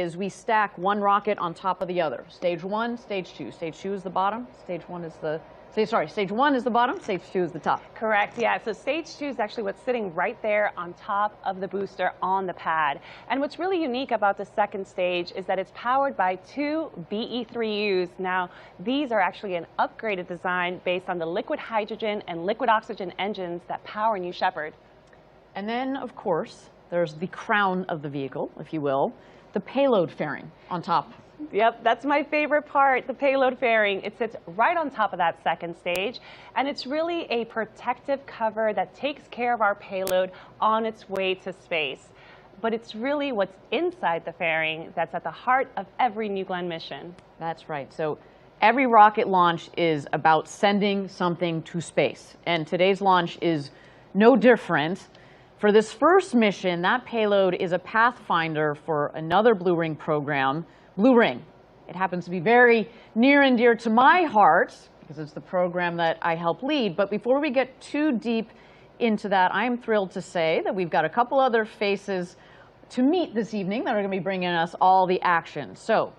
is we stack one rocket on top of the other. Stage 1, stage 2. Stage 2 is the bottom. Stage 1 is the stage 1 is the bottom. Stage 2 is the top. Correct. Yeah. So stage 2 is actually what's sitting right there on top of the booster on the pad. And what's really unique about the second stage is that it's powered by 2 BE3Us. Now, these are actually an upgraded design based on the liquid hydrogen and liquid oxygen engines that power New Shepard. And then, of course, there's the crown of the vehicle, if you will, the payload fairing on top. Yep, that's my favorite part, the payload fairing. It sits right on top of that second stage, and it's really a protective cover that takes care of our payload on its way to space. But it's really what's inside the fairing that's at the heart of every New Glenn mission. That's right. So every rocket launch is about sending something to space, and today's launch is no different. For this first mission, that payload is a pathfinder for another Blue Ring program, Blue Ring. It happens to be very near and dear to my heart because it's the program that I help lead. But before we get too deep into that, I am thrilled to say that we've got a couple other faces to meet this evening that are going to be bringing us all the action. So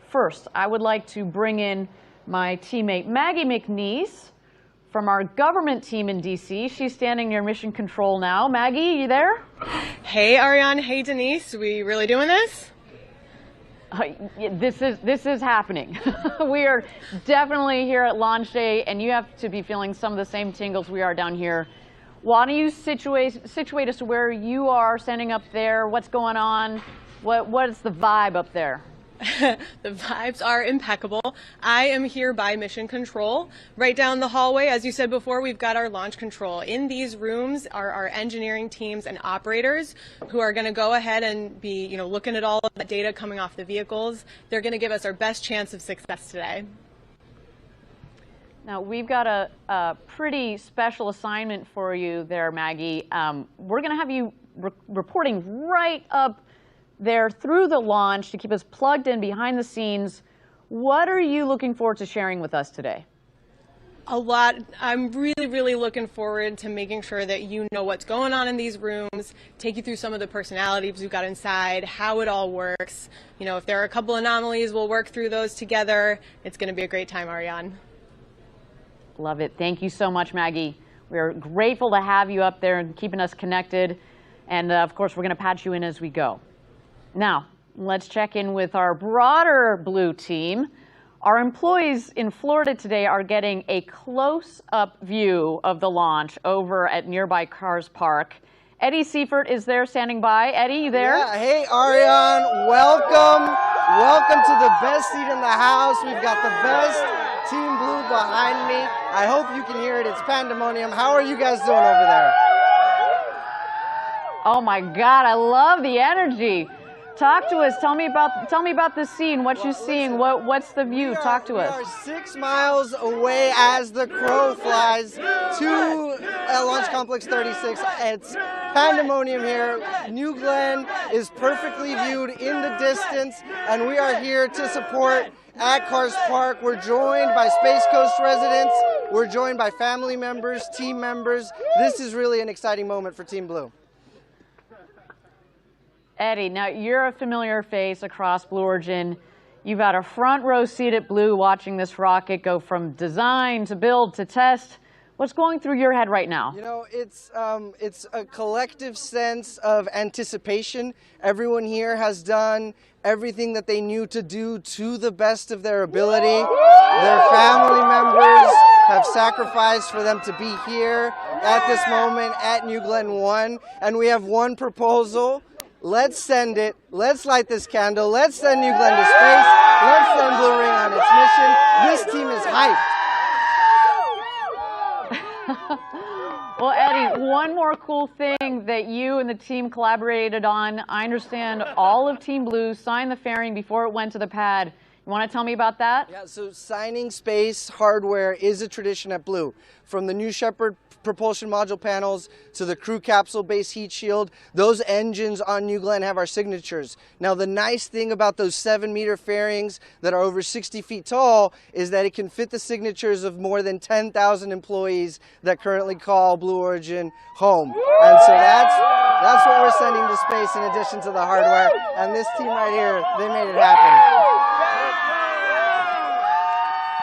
first, I would like to bring in my teammate Maggie McNeese from our government team in D.C. She's standing near Mission Control now. Maggie, you there? Hey, Ariane. Hey, Denise. We really doing this? This is happening. We are definitely here at launch day, and you have to be feeling some of the same tingles we are down here. Why don't you situate us to where you are standing up there? What's going on? What is the vibe up there? The vibes are impeccable. I am here by Mission Control. Right down the hallway, as you said before, we've got our launch control. In these rooms are our engineering teams and operators who are going to go ahead and be, looking at all of that data coming off the vehicles. They're going to give us our best chance of success today. Now, we've got a pretty special assignment for you there, Maggie. We're going to have you reporting right up there through the launch to keep us plugged in behind the scenes. What are you looking forward to sharing with us today? A lot. I'm really looking forward to making sure that you know what's going on in these rooms, take you through some of the personalities we've got inside, how it all works. If there are a couple anomalies, we'll work through those together. It's going to be a great time, Ariane. Love it. Thank you so much, Maggie. We're grateful to have you up there and keeping us connected. And of course, we're going to patch you in as we go. Now, let's check in with our broader Blue team. Our employees in Florida today are getting a close-up view of the launch over at nearby Cars Park. Eddie Seifert is there standing by. Eddie, you there? Yeah. Hey, Ariane. Welcome. Welcome to the best seat in the house. We've got the best Team Blue behind me. I hope you can hear it. It's pandemonium. How are you guys doing over there? Oh, my God. I love the energy. Talk to us. Tell me about the scene. What you're seeing. What's the view? Talk to us. We are 6 miles away as the crow flies to Launch Complex 36. It's pandemonium here. New Glenn is perfectly viewed in the distance, and we are here to support at Cars Park. We're joined by Space Coast residents. We're joined by family members, team members. This is really an exciting moment for Team Blue. Eddie, now you're a familiar face across Blue Origin. You've got a front row seat at Blue watching this rocket go from design to build to test. What's going through your head right now? It's a collective sense of anticipation. Everyone here has done everything that they knew to do to the best of their ability. Their family members have sacrificed for them to be here at this moment at New Glenn 1. And we have one proposal. Let's send it. Let's light this candle. Let's send New Glenn to space. Let's send Blue Ring on its mission. This team is hyped. Well, Eddie, one more cool thing that you and the team collaborated on. I understand all of Team Blue signed the fairing before it went to the pad. You want to tell me about that? Yeah, so signing space hardware is a tradition at Blue. From the New Shepard propulsion module panels to the crew capsule base heat shield, those engines on New Glenn have our signatures. Now, the nice thing about those 7-meter fairings that are over 60 feet tall is that it can fit the signatures of more than 10,000 employees that currently call Blue Origin home. And so That's what we're sending to space in addition to the hardware. And this team right here, they made it happen.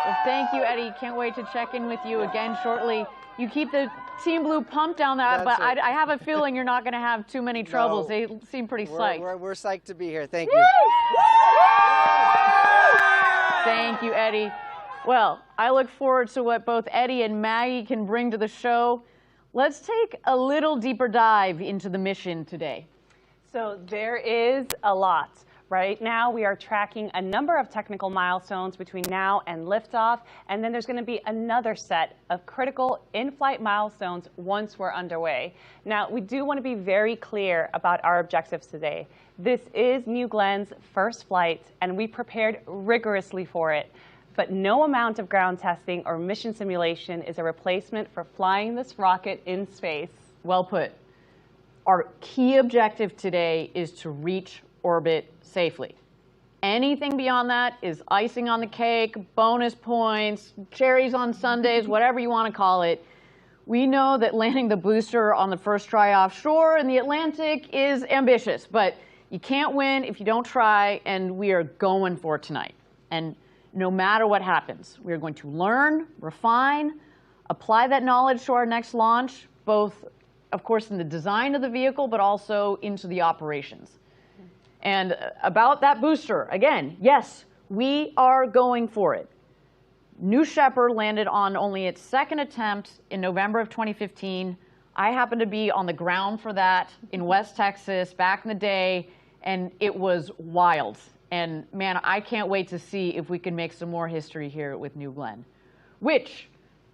Well, thank you, Eddie. Can't wait to check in with you again shortly. You keep the Team Blue pumped down that, but I have a feeling you're not going to have too many troubles. No, they seem pretty psyched. We're psyched to be here. Thank you. Thank you, Eddie. Well, I look forward to what both Eddie and Maggie can bring to the show. Let's take a little deeper dive into the mission today. So there is a lot. Right now, we are tracking a number of technical milestones between now and liftoff, and then there's going to be another set of critical in-flight milestones once we're underway. Now, we do want to be very clear about our objectives today. This is New Glenn's first flight, and we prepared rigorously for it. But no amount of ground testing or mission simulation is a replacement for flying this rocket in space. Well put. Our key objective today is to reach orbit safely. Anything beyond that is icing on the cake, bonus points, cherries on sundaes, whatever you want to call it. We know that landing the booster on the first try offshore in the Atlantic is ambitious, but you can't win if you don't try, and we are going for it tonight. And no matter what happens, we are going to learn, refine, apply that knowledge to our next launch, both, of course, in the design of the vehicle, but also into the operations. And about that booster, again, yes, we are going for it. New Shepard landed on only its second attempt in November of 2015. I happened to be on the ground for that in West Texas back in the day, and it was wild. And man, I can't wait to see if we can make some more history here with New Glenn, which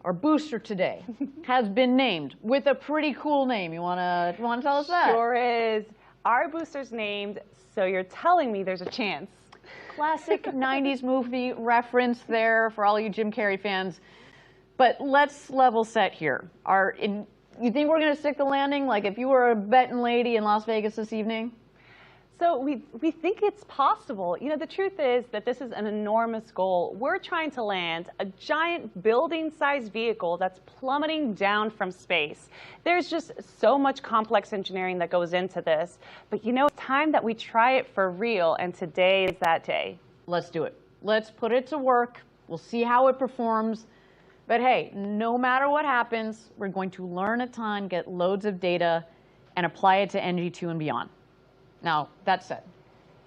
our booster today has been named with a pretty cool name. You wanna tell us that? Sure is. Our booster's named So You're Telling Me There's a Chance. Classic 90s movie reference there for all you Jim Carrey fans. But let's level set here. You think we're going to stick the landing? Like if you were a betting lady in Las Vegas this evening? So we think it's possible. You know, the truth is that this is an enormous goal. We're trying to land a giant building-sized vehicle that's plummeting down from space. There's just so much complex engineering that goes into this. But you know, it's time that we try it for real, and today is that day. Let's do it. Let's put it to work. We'll see how it performs. But hey, no matter what happens, we're going to learn a ton, get loads of data, and apply it to NG2 and beyond. Now, that said,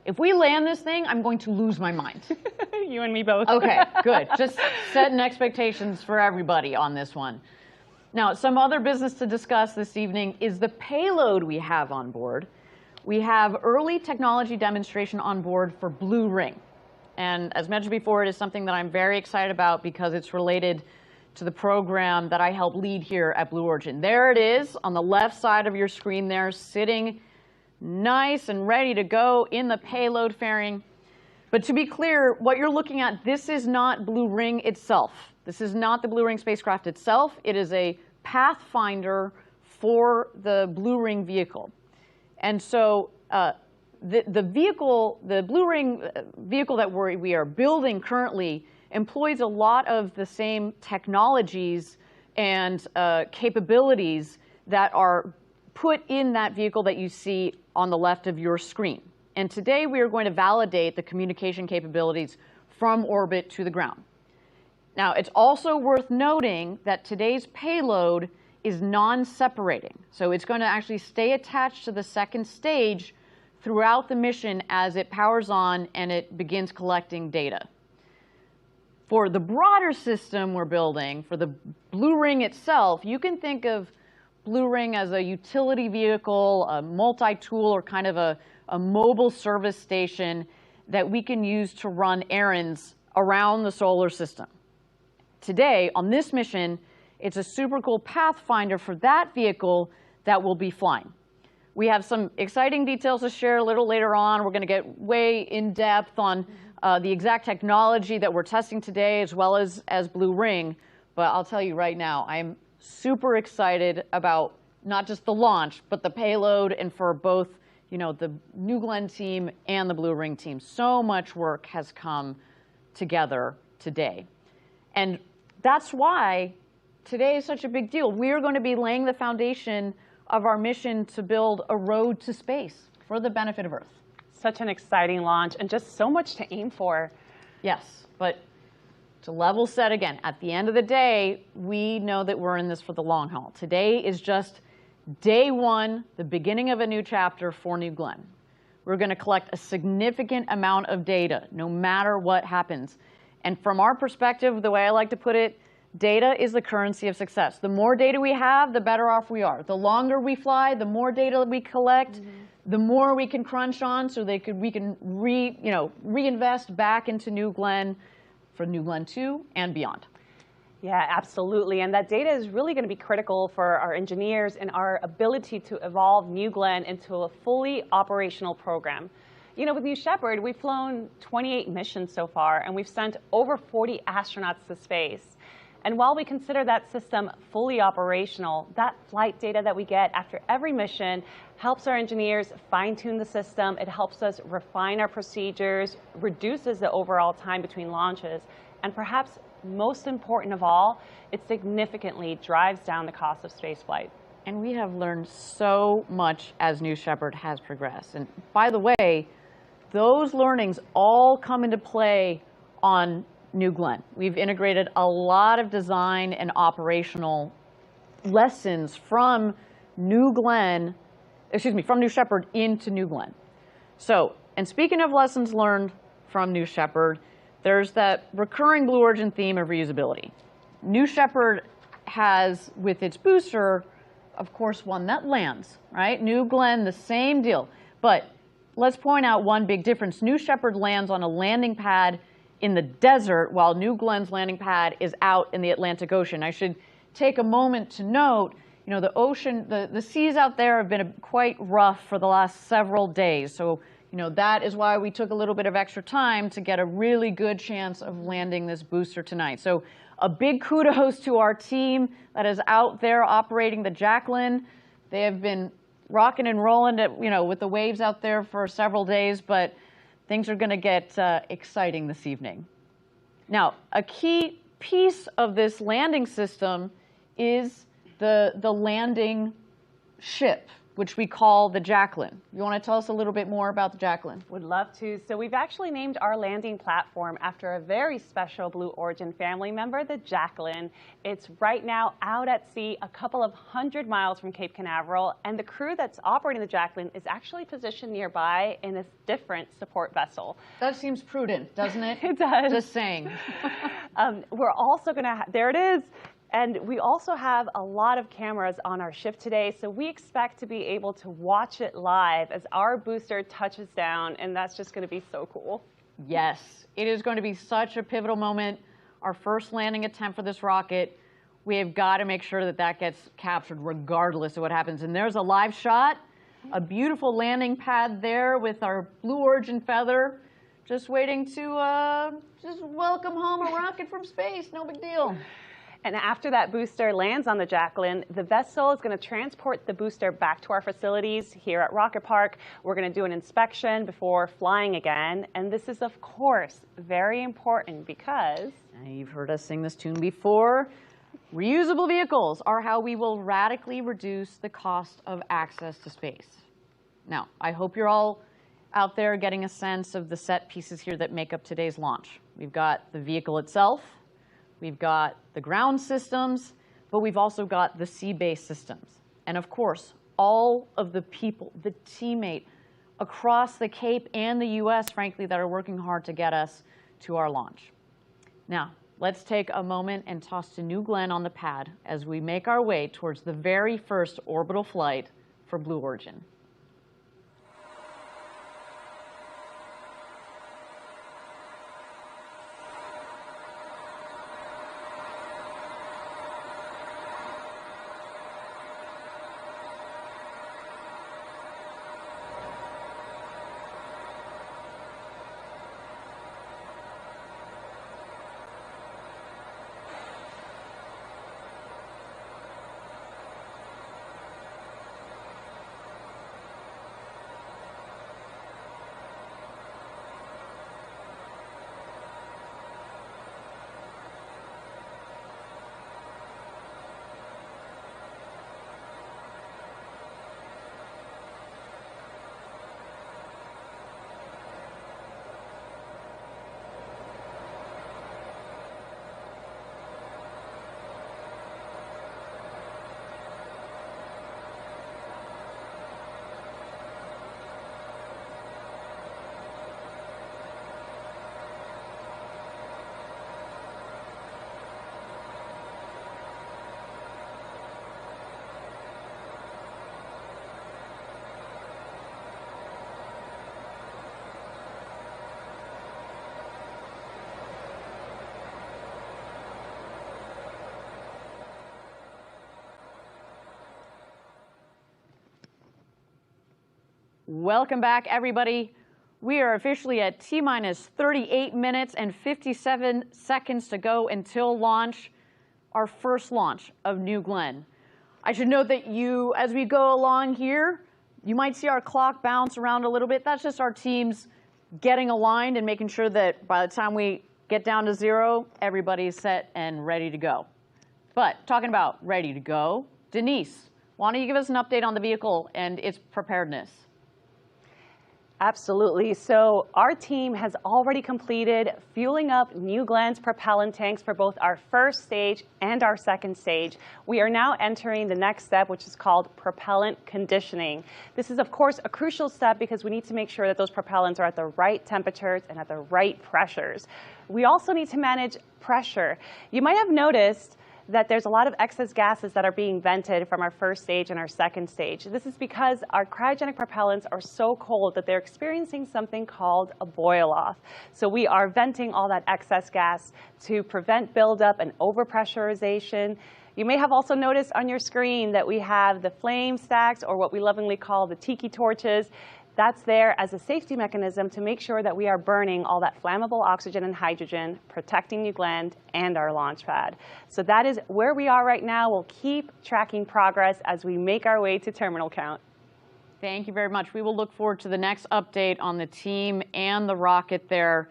if we land this thing, I'm going to lose my mind. You and me both. Okay, good. Just setting expectations for everybody on this one. Now, some other business to discuss this evening is the payload we have on board. We have early technology demonstration on board for Blue Ring. And as mentioned before, it is something that I'm very excited about because it's related to the program that I help lead here at Blue Origin. There it is on the left side of your screen there, sitting nice and ready to go in the payload fairing. But to be clear, what you're looking at, this is not Blue Ring itself. This is not the Blue Ring spacecraft itself. It is a pathfinder for the Blue Ring vehicle. And so the Blue Ring vehicle that we are building currently employs a lot of the same technologies and capabilities that are put in that vehicle that you see on the left of your screen. And today we are going to validate the communication capabilities from orbit to the ground. Now, it's also worth noting that today's payload is non-separating. So it's going to actually stay attached to the second stage throughout the mission as it powers on and it begins collecting data. For the broader system we're building, for the Blue Ring itself, you can think of Blue Ring as a utility vehicle, a multi-tool, or kind of a mobile service station that we can use to run errands around the solar system. Today, on this mission, it's a super cool pathfinder for that vehicle that will be flying. We have some exciting details to share a little later on. We're going to get way in depth on the exact technology that we're testing today, as well as Blue Ring. But I'll tell you right now, I'm super excited about not just the launch, but the payload, and for both, you know, the New Glenn team and the Blue Ring team. So much work has come together today. And that's why today is such a big deal. We're going to be laying the foundation of our mission to build a road to space for the benefit of Earth. Such an exciting launch and just so much to aim for. Yes, but to level set again, at the end of the day, we know that we're in this for the long haul. Today is just day one, the beginning of a new chapter for New Glenn. We're going to collect a significant amount of data, no matter what happens. And from our perspective, the way I like to put it, data is the currency of success. The more data we have, the better off we are. The longer we fly, the more data we collect, the more we can crunch on, so we can reinvest back into New Glenn for New Glenn 2 and beyond. Yeah, absolutely. And that data is really going to be critical for our engineers and our ability to evolve New Glenn into a fully operational program. You know, with New Shepard, we've flown 28 missions so far, and we've sent over 40 astronauts to space. And while we consider that system fully operational, that flight data that we get after every mission helps our engineers fine-tune the system. It helps us refine our procedures, reduces the overall time between launches, and perhaps most important of all, it significantly drives down the cost of spaceflight. And we have learned so much as New Shepard has progressed. And by the way, those learnings all come into play on New Glenn. We've integrated a lot of design and operational lessons from New Shepard into New Glenn. So, and speaking of lessons learned from New Shepard, there's that recurring Blue Origin theme of reusability. New Shepard has, with its booster, of course, one that lands, right? New Glenn, the same deal. But let's point out one big difference. New Shepard lands on a landing pad in the desert, while New Glenn's landing pad is out in the Atlantic Ocean. I should take a moment to note, you know, the ocean, the seas out there have been quite rough for the last several days. So, you know, that is why we took a little bit of extra time to get a really good chance of landing this booster tonight. So a big kudos to our team that is out there operating the Jacqueline. They have been rocking and rolling, with the waves out there for several days, but things are going to get exciting this evening. Now, a key piece of this landing system is the landing ship, which we call the Jacqueline. You want to tell us a little bit more about the Jacqueline? Would love to. So we've actually named our landing platform after a very special Blue Origin family member, the Jacqueline. It's right now out at sea, a couple of 100 miles from Cape Canaveral, and the crew that's operating the Jacqueline is actually positioned nearby in a different support vessel. That seems prudent, doesn't it? It does. Just saying. We're also going to, there it is. And we also have a lot of cameras on our ship today, so we expect to be able to watch it live as our booster touches down, and that's just going to be so cool. Yes, it is going to be such a pivotal moment. Our first landing attempt for this rocket, we have got to make sure that that gets captured regardless of what happens. And there's a live shot, a beautiful landing pad there with our Blue Origin feather, just waiting to just welcome home a rocket from space. No big deal. And after that booster lands on the Jacqueline, the vessel is going to transport the booster back to our facilities here at Rocket Park. We're going to do an inspection before flying again. And this is, of course, very important because... You've heard us sing this tune before. Reusable vehicles are how we will radically reduce the cost of access to space. Now, I hope you're all out there getting a sense of the set pieces here that make up today's launch. We've got the vehicle itself. We've got the ground systems, but we've also got the sea-based systems. And of course, all of the people, the teammate across the Cape and the US, frankly, that are working hard to get us to our launch. Now, let's take a moment and toss to New Glenn on the pad as we make our way towards the very first orbital flight for Blue Origin. Welcome back, everybody. We are officially at T-minus 38 minutes and 57 seconds to go until launch, our first launch of New Glenn. I should note that as we go along here, you might see our clock bounce around a little bit. That's just our teams getting aligned and making sure that by the time we get down to 0, everybody's set and ready to go. But talking about ready to go, Denise, why don't you give us an update on the vehicle and its preparedness? Absolutely. So our team has already completed fueling up New Glenn's propellant tanks for both our first stage and our second stage. We are now entering the next step, which is called propellant conditioning. This is, of course, a crucial step because we need to make sure that those propellants are at the right temperatures and at the right pressures. We also need to manage pressure. You might have noticed that there's a lot of excess gases that are being vented from our first stage and our second stage. This is because our cryogenic propellants are so cold that they're experiencing something called a boil-off. So we are venting all that excess gas to prevent buildup and overpressurization. You may have also noticed on your screen that we have the flame stacks, or what we lovingly call the tiki torches. That's there as a safety mechanism to make sure that we are burning all that flammable oxygen and hydrogen, protecting New Glenn and our launch pad. So that is where we are right now. We'll keep tracking progress as we make our way to terminal count. Thank you very much. We will look forward to the next update on the team and the rocket there.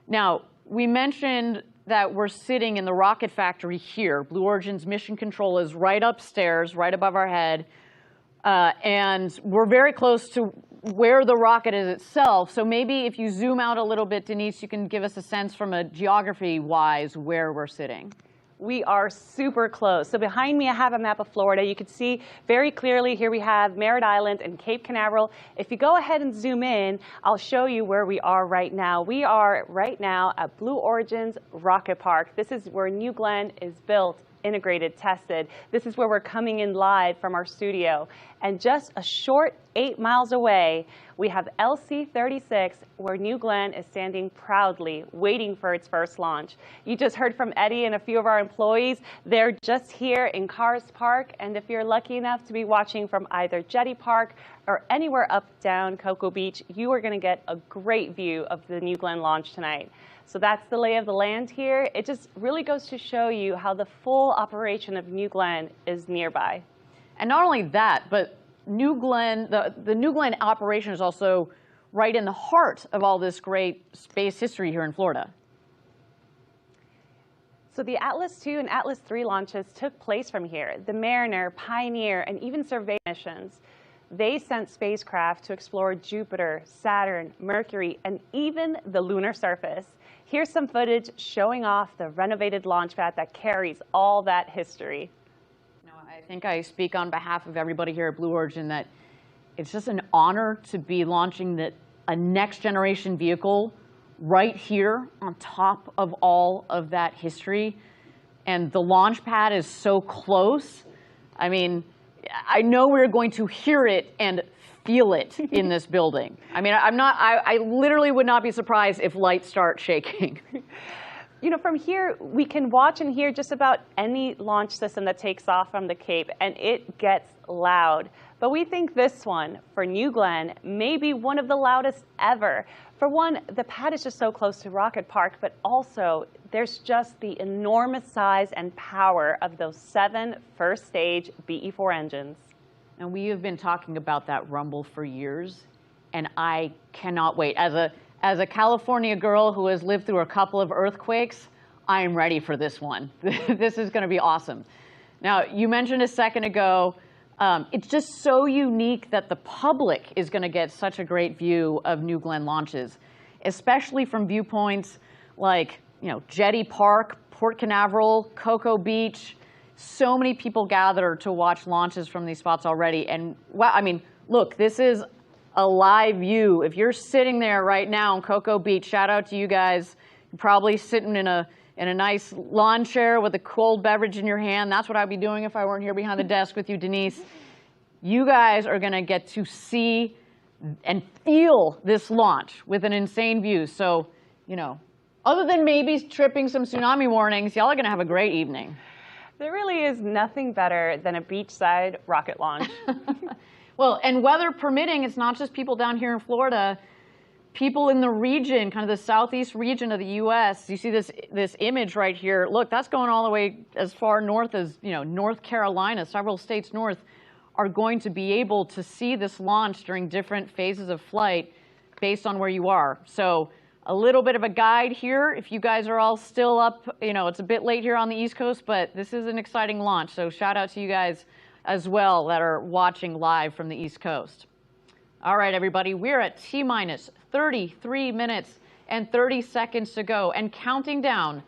Now, we mentioned that we're sitting in the rocket factory here. Blue Origin's mission control is right upstairs, right above our head. And we're very close to where the rocket is itself. So maybe if you zoom out a little bit, Denise, you can give us a sense from a geography-wise where we're sitting. We are super close. So behind me, I have a map of Florida. You can see very clearly here we have Merritt Island and Cape Canaveral. If you go ahead and zoom in, I'll show you where we are right now. We are right now at Blue Origin's Rocket Park. This is where New Glenn is built, integrated, tested. This is where we're coming in live from our studio. And just a short 8 miles away, we have LC-36, where New Glenn is standing proudly, waiting for its first launch. You just heard from Eddie and a few of our employees. They're just here in Cars Park, and if you're lucky enough to be watching from either Jetty Park or anywhere up down Cocoa Beach, you are going to get a great view of the New Glenn launch tonight. So that's the lay of the land here. It just really goes to show you how the full operation of New Glenn is nearby. And not only that, but New Glenn, the New Glenn operation is also right in the heart of all this great space history here in Florida. So the Atlas II and Atlas III launches took place from here. The Mariner, Pioneer, and even Survey missions. They sent spacecraft to explore Jupiter, Saturn, Mercury, and even the lunar surface. Here's some footage showing off the renovated launch pad that carries all that history. I think I speak on behalf of everybody here at Blue Origin that it's just an honor to be launching a next generation vehicle right here on top of all of that history. And the launch pad is so close. I mean, I know we're going to hear it and feel it in this building. I mean, I literally would not be surprised if lights start shaking. You know, from here, we can watch and hear just about any launch system that takes off from the Cape, and it gets loud. But we think this one, for New Glenn, may be one of the loudest ever. For one, the pad is just so close to Rocket Park, but also there's just the enormous size and power of those 7 first-stage BE-4 engines. And we have been talking about that rumble for years, and I cannot wait. As a California girl who has lived through a couple of earthquakes, I am ready for this one. This is going to be awesome. Now, you mentioned a second ago, it's just so unique that the public is going to get such a great view of New Glenn launches, especially from viewpoints like, Jetty Park, Port Canaveral, Cocoa Beach. So many people gather to watch launches from these spots already. And, wow, I mean, look, this is a live view. If you're sitting there right now in Cocoa Beach, shout out to you guys. You're probably sitting in a nice lawn chair with a cold beverage in your hand. That's what I'd be doing if I weren't here behind the desk with you, Denise. You guys are going to get to see and feel this launch with an insane view. So, other than maybe tripping some tsunami warnings, y'all are going to have a great evening. There really is nothing better than a beachside rocket launch. Well, and weather permitting, it's not just people down here in Florida. People in the region, kind of the southeast region of the U.S. You see this image right here. Look, that's going all the way as far north as, you know, North Carolina. Several states north are going to be able to see this launch during different phases of flight based on where you are. So a little bit of a guide here. If you guys are all still up, you know, it's a bit late here on the East Coast, but this is an exciting launch. So shout out to you guys as well that are watching live from the East Coast. All right, everybody, we're at T-minus 33 minutes and 30 seconds to go and counting down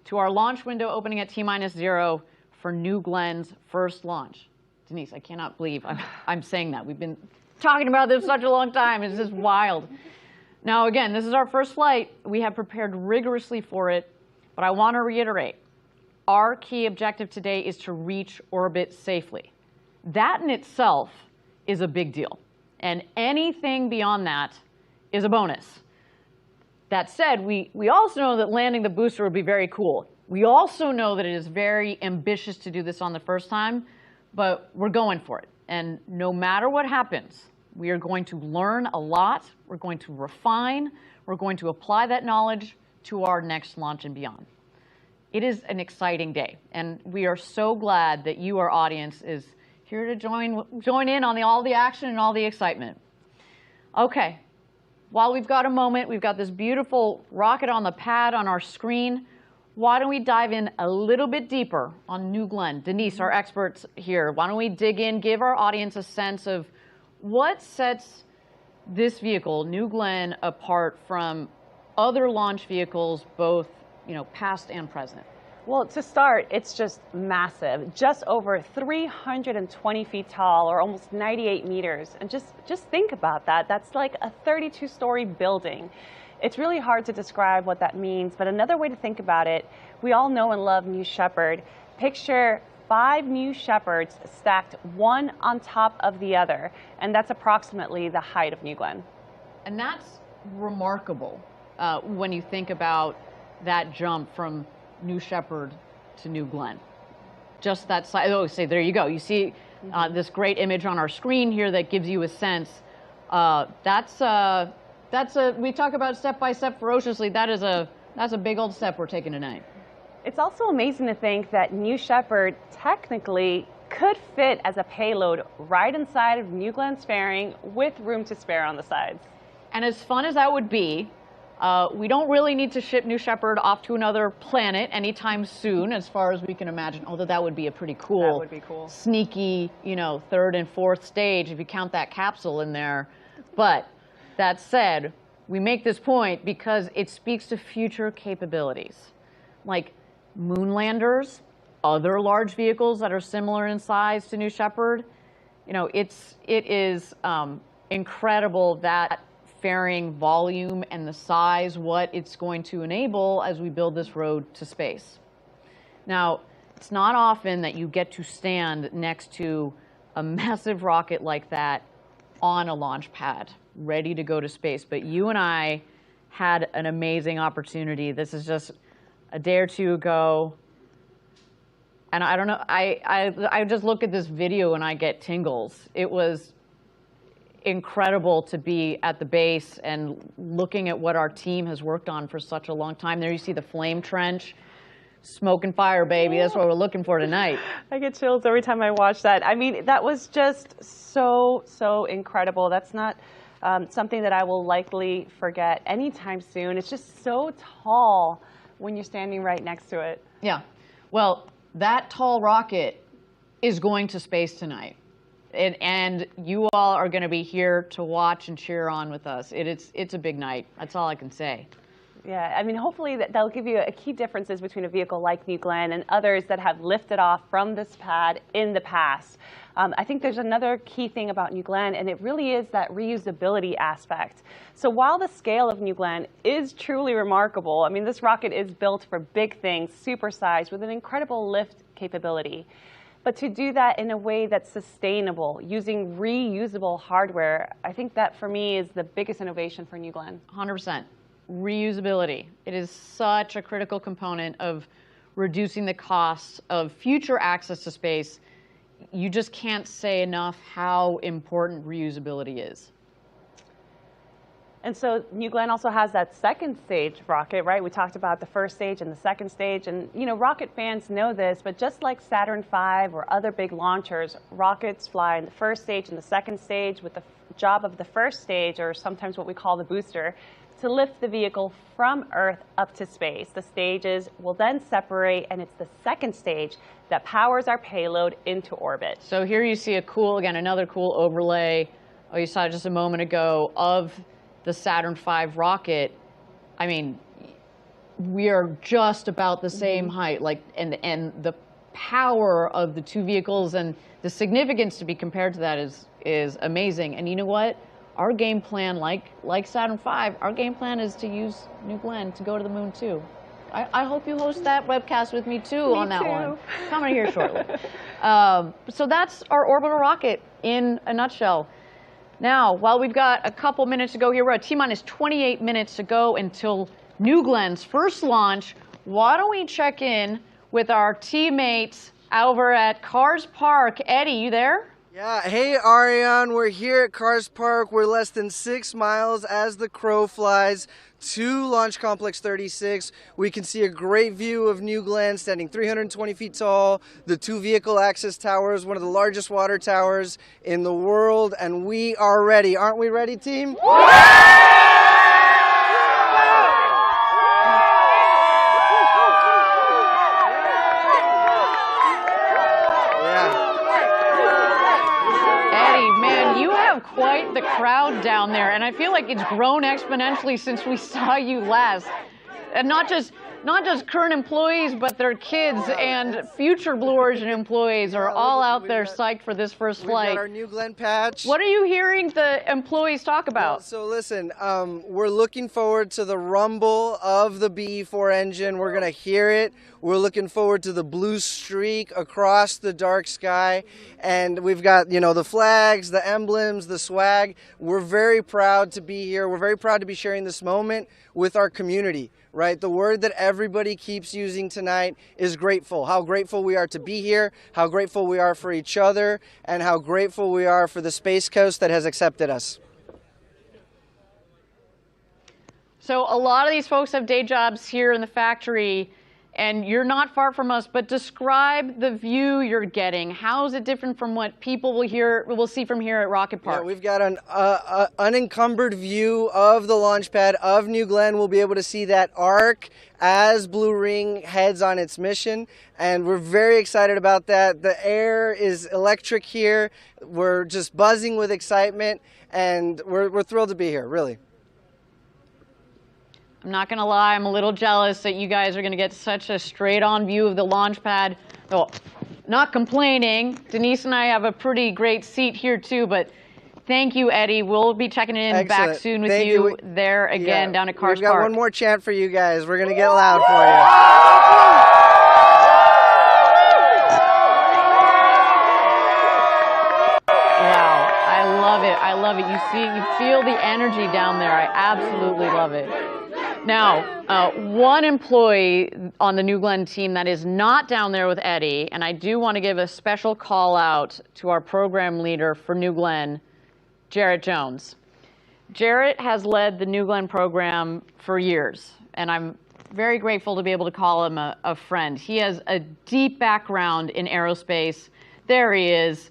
to our launch window opening at T-minus 0 for New Glenn's first launch. Denise, I cannot believe I'm saying that. We've been talking about this such a long time. It's just wild. Now, again, this is our first flight. We have prepared rigorously for it, but I want to reiterate, our key objective today is to reach orbit safely. That in itself is a big deal, and anything beyond that is a bonus. That said, we also know that landing the booster would be very cool. We also know that it is very ambitious to do this on the first time, but we're going for it. And no matter what happens, we are going to learn a lot. We're going to refine. We're going to apply that knowledge to our next launch and beyond. It is an exciting day, and we are so glad that you, our audience, is here to join in on all the action and all the excitement. Okay, while we've got a moment, we've got this beautiful rocket on the pad on our screen. Why don't we dive in a little bit deeper on New Glenn? Denise, our experts here, why don't we dig in, give our audience a sense of what sets this vehicle, New Glenn, apart from other launch vehicles, both, you know, past and present? Well, to start, it's just massive, just over 320 feet tall, or almost 98 meters. And just think about that. That's like a 32-story building. It's really hard to describe what that means, but another way to think about it, we all know and love New Shepard. Picture 5 New Shepards stacked one on top of the other, and that's approximately the height of New Glenn. And that's remarkable when you think about that jump from New Shepard to New Glenn. Just that size. Oh, say, there you go. You see this great image on our screen here that gives you a sense. We talk about step by step ferociously. That's a big old step we're taking tonight. It's also amazing to think that New Shepard technically could fit as a payload right inside of New Glenn's fairing with room to spare on the sides. And as fun as that would be, we don't really need to ship New Shepard off to another planet anytime soon, as far as we can imagine, although that would be a pretty cool, sneaky, you know, 3rd and 4th stage if you count that capsule in there. But that said, we make this point because it speaks to future capabilities, like moonlanders, other large vehicles that are similar in size to New Shepard. You know, it is incredible that fairing volume and the size, what it's going to enable as we build this road to space. Now, it's not often that you get to stand next to a massive rocket like that on a launch pad, ready to go to space. But you and I had an amazing opportunity. This is just a day or two ago. And I don't know, I just look at this video and I get tingles. It was incredible to be at the base and looking at what our team has worked on for such a long time. There you see the flame trench. Smoke and fire, baby. That's what we're looking for tonight. I get chills every time I watch that. I mean, that was just so incredible. That's not something that I will likely forget anytime soon. It's just so tall when you're standing right next to it. Yeah. Well, that tall rocket is going to space tonight. And you all are going to be here to watch and cheer on with us. It's a big night. That's all I can say. Yeah, I mean, hopefully that'll give you a key differences between a vehicle like New Glenn and others that have lifted off from this pad in the past. I think there's another key thing about New Glenn, and it really is that reusability aspect. So while the scale of New Glenn is truly remarkable, I mean, this rocket is built for big things, supersized, with an incredible lift capability. But to do that in a way that's sustainable, using reusable hardware, I think that for me is the biggest innovation for New Glenn. 100%. Reusability. It is such a critical component of reducing the costs of future access to space. you just can't say enough how important reusability is. And so New Glenn also has that second stage rocket, right? We talked about the first stage and the second stage. And, you know, rocket fans know this, but just like Saturn V or other big launchers, rockets fly in the first stage and the second stage with the job of the first stage, or sometimes what we call the booster, to lift the vehicle from Earth up to space. The stages will then separate, and it's the second stage that powers our payload into orbit. So here you see a cool, again, another cool overlay. Oh, you saw just a moment ago of the Saturn V rocket. I mean, we are just about the same height, like, and the power of the two vehicles and the significance to be compared to that is amazing. And you know what? Our game plan, like Saturn V, our game plan is to use New Glenn to go to the moon too. I hope you host that webcast with me too on that one. Coming here shortly. So that's our orbital rocket in a nutshell. Now, while we've got a couple minutes to go here, we're at T-minus 28 minutes to go until New Glenn's first launch. Why don't we check in with our teammates over at Cars Park? Eddie, you there? Yeah, hey Ariane, we're here at Cars Park. We're less than 6 miles as the crow flies to Launch Complex 36. We can see a great view of New Glenn standing 320 feet tall, the two vehicle access towers, one of the largest water towers in the world, and we are ready. Aren't we ready, team? Quite the crowd down there, and I feel like it's grown exponentially since we saw you last. And not just current employees, but their kids and future Blue Origin employees are all out there psyched for this first flight. We've got our New Glenn patch. What are you hearing the employees talk about? So listen, we're looking forward to the rumble of the BE4 engine. We're gonna hear it. We're looking forward to the blue streak across the dark sky. And we've got, you know, the flags, the emblems, the swag. We're very proud to be here. We're very proud to be sharing this moment with our community, right? The word that everybody keeps using tonight is grateful. How grateful we are to be here, how grateful we are for each other, and how grateful we are for the Space Coast that has accepted us. So a lot of these folks have day jobs here in the factory, and you're not far from us, but describe the view you're getting. How is it different from what people will see from here at Rocket Park? Yeah, we've got an unencumbered view of the launch pad of New Glenn. We'll be able to see that arc as Blue Ring heads on its mission, and we're very excited about that. The air is electric here. We're just buzzing with excitement, and we're thrilled to be here, really. I'm not going to lie, I'm a little jealous that you guys are going to get such a straight-on view of the launch pad. Though, not complaining. Denise and I have a pretty great seat here too, but thank you, Eddie. We'll be checking in back soon with you there again down at Cars Park. We've got one more chant for you guys. We're going to get loud for you. Wow, I love it. I love it. You feel the energy down there. I absolutely love it. Now, one employee on the New Glenn team that is not down there with Eddie, and I do want to give a special call out to our program leader for New Glenn, Jarrett Jones. Jarrett has led the New Glenn program for years, and I'm very grateful to be able to call him a friend. He has a deep background in aerospace. There he is.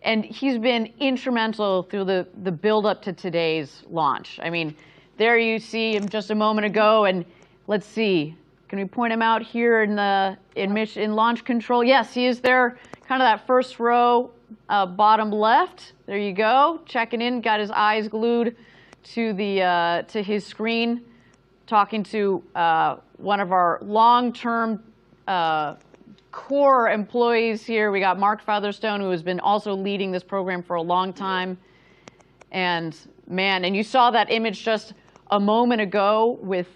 And he's been instrumental through the build-up to today's launch. I mean, there you see him just a moment ago, and let's see. Can we point him out here in launch control? Yes, he is there, kind of that first row, bottom left. There you go, checking in, got his eyes glued to his screen, talking to one of our long-term core employees here. We got Mark Featherstone, who has been also leading this program for a long time. And man, and you saw that image just a moment ago with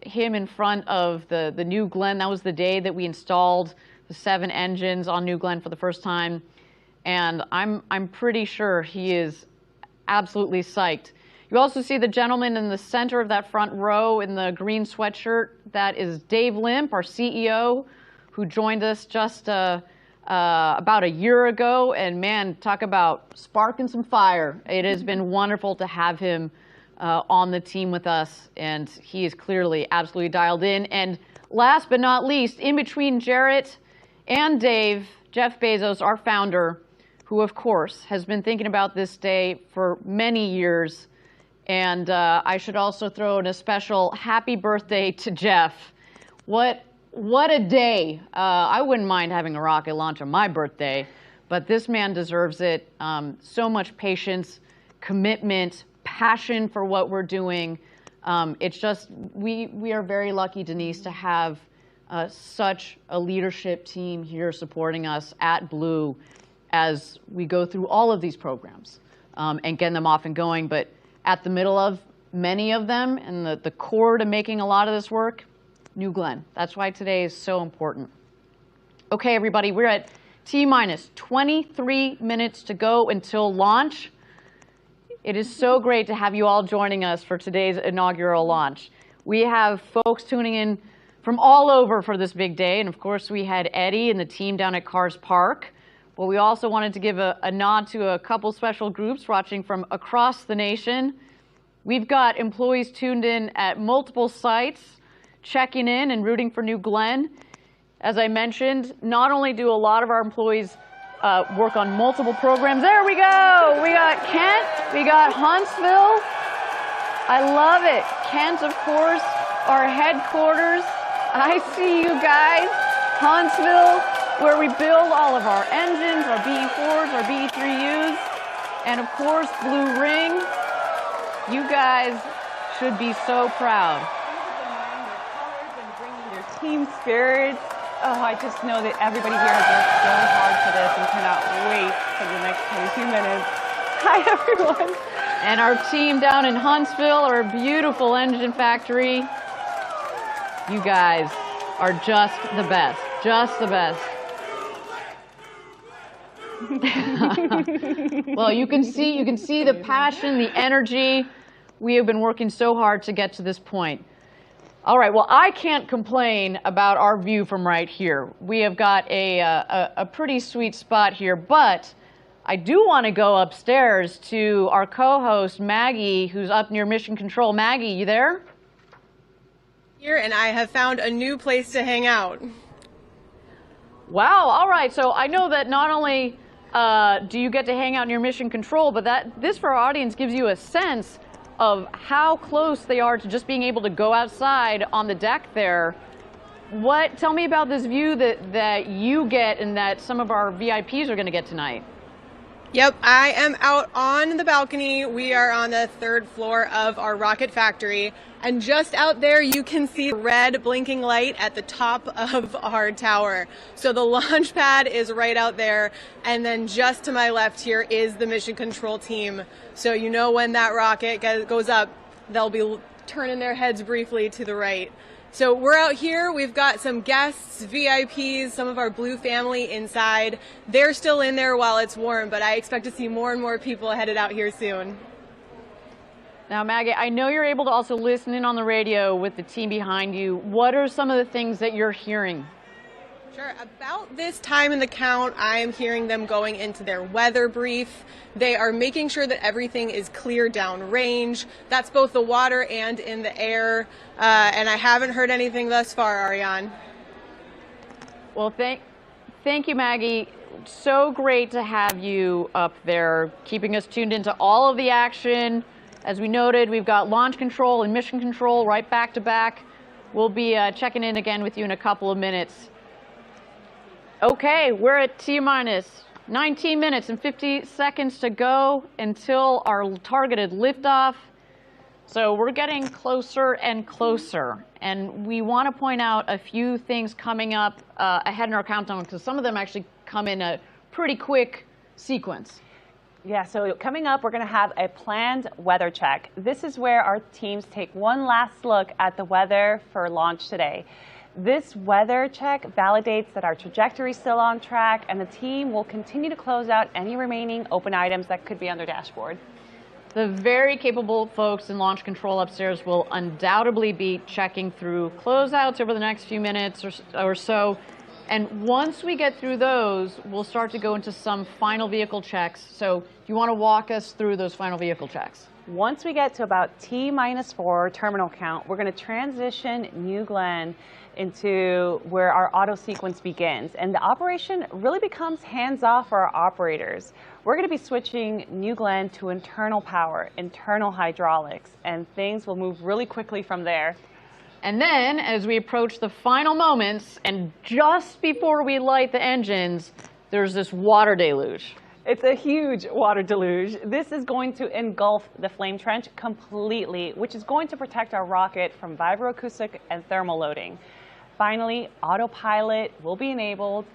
him in front of the New Glenn. That was the day that we installed the 7 engines on New Glenn for the first time. And I'm pretty sure he is absolutely psyched. You also see the gentleman in the center of that front row in the green sweatshirt. That is Dave Limp, our CEO, who joined us just a about a year ago, and man, talk about sparking some fire. It has been wonderful to have him on the team with us, and he is clearly absolutely dialed in. And last but not least, in between Jarrett and Dave, Jeff Bezos, our founder, who of course has been thinking about this day for many years. And I should also throw in a special happy birthday to Jeff. What a day. I wouldn't mind having a rocket launch on my birthday, but this man deserves it. So much patience, commitment, passion for what we're doing. It's just, we are very lucky, Denise, to have such a leadership team here supporting us at Blue as we go through all of these programs and getting them off and going. But at the middle of many of them and the core to making a lot of this work, New Glenn. That's why today is so important. Okay, everybody, we're at T-minus 23 minutes to go until launch. It is so great to have you all joining us for today's inaugural launch. We have folks tuning in from all over for this big day. And of course, we had Eddie and the team down at Cars Park. But we also wanted to give a nod to a couple special groups watching from across the nation. We've got employees tuned in at multiple sites, checking in and rooting for New Glenn. As I mentioned, not only do a lot of our employees work on multiple programs. There we go. We got Kent. We got Huntsville. I love it. Kent, of course, our headquarters. I see you guys. Huntsville, where we build all of our engines, our BE4s, our BE3Us, and of course, Blue Ring. You guys should be so proud. Your team spirit. Oh, I just know that everybody here has worked so hard for this and cannot wait for the next 22 minutes. Hi, everyone. And our team down in Huntsville, our beautiful engine factory. You guys are just the best, just the best. Well, you can see the passion, the energy. We have been working so hard to get to this point. All right, well, I can't complain about our view from right here. We have got a pretty sweet spot here, but I do want to go upstairs to our co-host, Maggie, who's up near Mission Control. Maggie, you there? Here, and I have found a new place to hang out. Wow, all right, so I know that not only do you get to hang out near Mission Control, but this for our audience gives you a sense of how close they are to just being able to go outside on the deck there. Tell me about this view that you get and that some of our VIPs are going to get tonight. Yep, I am out on the balcony. We are on the 3rd floor of our rocket factory. And just out there, you can see the red blinking light at the top of our tower. So the launch pad is right out there. And then just to my left here is the mission control team. So you know when that rocket goes up, they'll be turning their heads briefly to the right. So we're out here, we've got some guests, VIPs, some of our Blue family inside. They're still in there while it's warm, but I expect to see more and more people headed out here soon. Now, Maggie, I know you're able to also listen in on the radio with the team behind you. What are some of the things that you're hearing? Sure. About this time in the count, I am hearing them going into their weather brief. They are making sure that everything is clear downrange. That's both the water and in the air. And I haven't heard anything thus far, Ariane. Well, thank you, Maggie. So great to have you up there, keeping us tuned into all of the action. As we noted, we've got launch control and mission control right back to back. We'll be checking in again with you in a couple of minutes. Okay, we're at T-minus 19 minutes and 50 seconds to go until our targeted liftoff. So we're getting closer and closer. And we want to point out a few things coming up ahead in our countdown, because some of them actually come in a pretty quick sequence. Yeah, so coming up, we're going to have a planned weather check. This is where our teams take one last look at the weather for launch today. This weather check validates that our trajectory is still on track, and the team will continue to close out any remaining open items that could be on their dashboard. The very capable folks in launch control upstairs will undoubtedly be checking through closeouts over the next few minutes or so. And once we get through those, we'll start to go into some final vehicle checks. So do you want to walk us through those final vehicle checks? Once we get to about T-4 terminal count, we're going to transition New Glenn into where our auto sequence begins. And the operation really becomes hands-off for our operators. We're going to be switching New Glenn to internal power, internal hydraulics, and things will move really quickly from there. And then, as we approach the final moments, and just before we light the engines, there's this water deluge. It's a huge water deluge. This is going to engulf the flame trench completely, which is going to protect our rocket from vibroacoustic and thermal loading. Finally, autopilot will be enabled.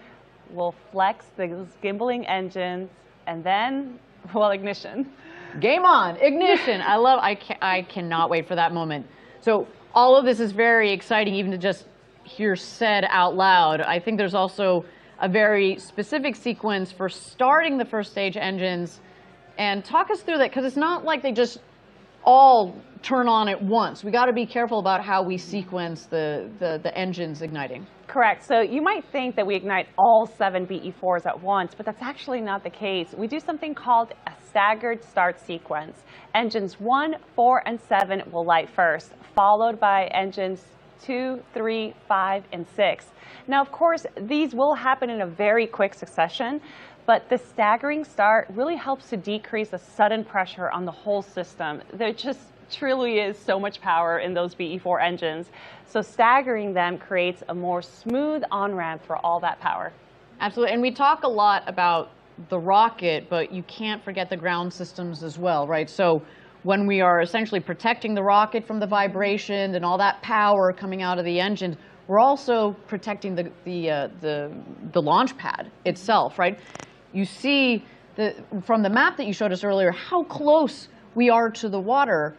We'll flex the gimbaling engines, and then, well, ignition. Game on, ignition. I cannot wait for that moment. So all of this is very exciting, even to just hear said out loud. I think there's also a very specific sequence for starting the first stage engines. And talk us through that, because it's not like they just all turn on at once. We got to be careful about how we sequence the engines igniting. Correct. So you might think that we ignite all 7 BE4s at once, but that's actually not the case. We do something called a staggered start sequence. Engines 1, 4, and 7 will light first, followed by engines 2, 3, 5, and 6. Now, of course, these will happen in a very quick succession, but the staggering start really helps to decrease the sudden pressure on the whole system. There just truly is so much power in those BE4 engines. So staggering them creates a more smooth on-ramp for all that power. Absolutely. And we talk a lot about the rocket, but you can't forget the ground systems as well, right? So when we are essentially protecting the rocket from the vibration and all that power coming out of the engine, we're also protecting the launch pad itself, right? You see from the map that you showed us earlier how close we are to the water.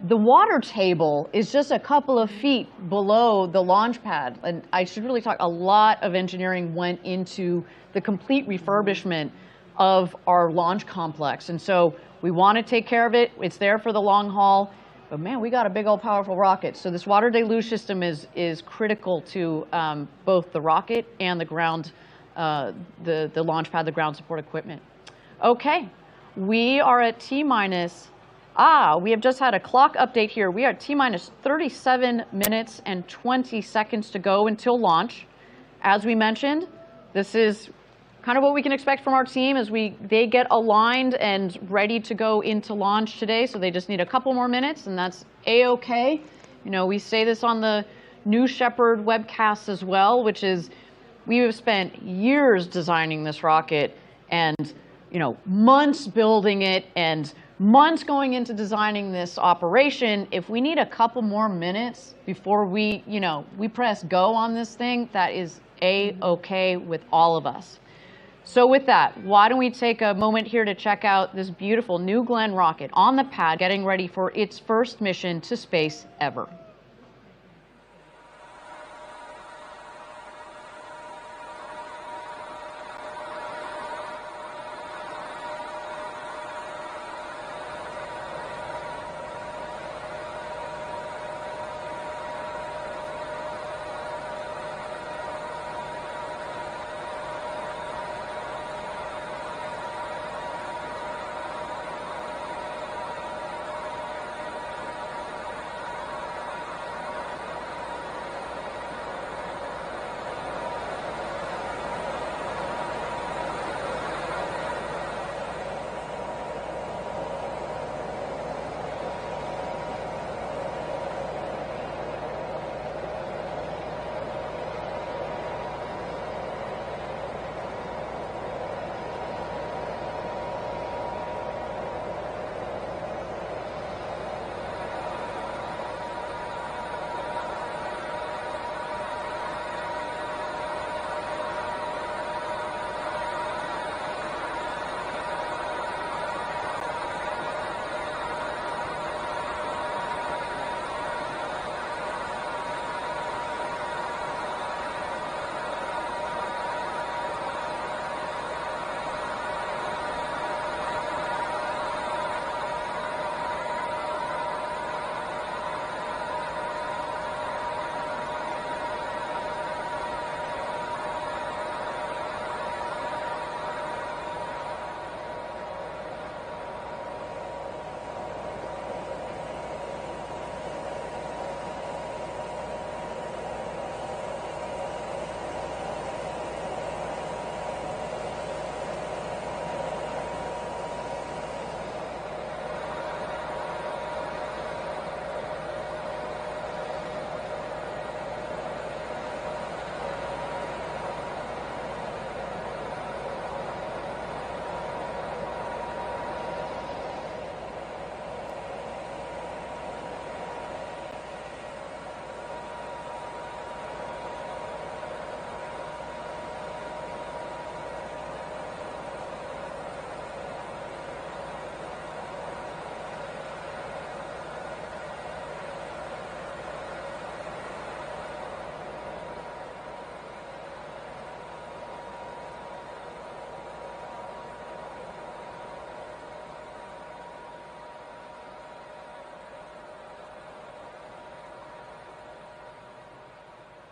The water table is just a couple of feet below the launch pad. And I should really talk, a lot of engineering went into the complete refurbishment of our launch complex. And so we want to take care of it. It's there for the long haul. But man, we got a big old powerful rocket. So this water deluge system is critical to both the rocket and the ground, the launch pad, the ground support equipment. Okay, we are at T-minus. We have just had a clock update here. We are at T-minus 37 minutes and 20 seconds to go until launch. As we mentioned, this is kind of what we can expect from our team as they get aligned and ready to go into launch today. So they just need a couple more minutes, and that's A-OK. You know, we say this on the New Shepard webcast as well, which is we have spent years designing this rocket and, you know, months building it and months going into designing this operation. If we need a couple more minutes before we press go on this thing, that is A-OK with all of us. So with that, why don't we take a moment here to check out this beautiful New Glenn rocket on the pad, getting ready for its first mission to space ever.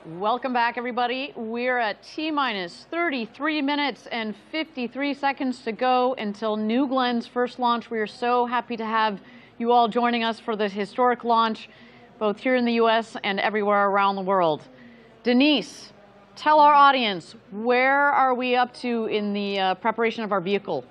Welcome back, everybody. We're at T-minus 33 minutes and 53 seconds to go until New Glenn's first launch. We are so happy to have you all joining us for this historic launch, both here in the U.S. and everywhere around the world. Denise, tell our audience, where are we up to in the preparation of our vehicle?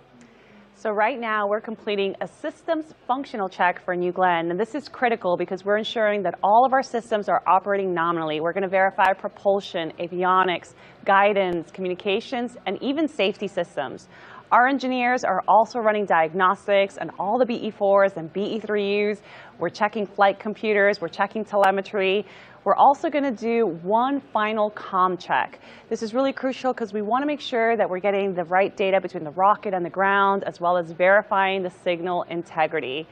So right now we're completing a systems functional check for New Glenn, and this is critical because we're ensuring that all of our systems are operating nominally. We're going to verify propulsion, avionics, guidance, communications, and even safety systems. Our engineers are also running diagnostics on all the BE4s and BE3Us. We're checking flight computers, we're checking telemetry. We're also going to do one final comm check. This is really crucial because we want to make sure that we're getting the right data between the rocket and the ground, as well as verifying the signal integrity.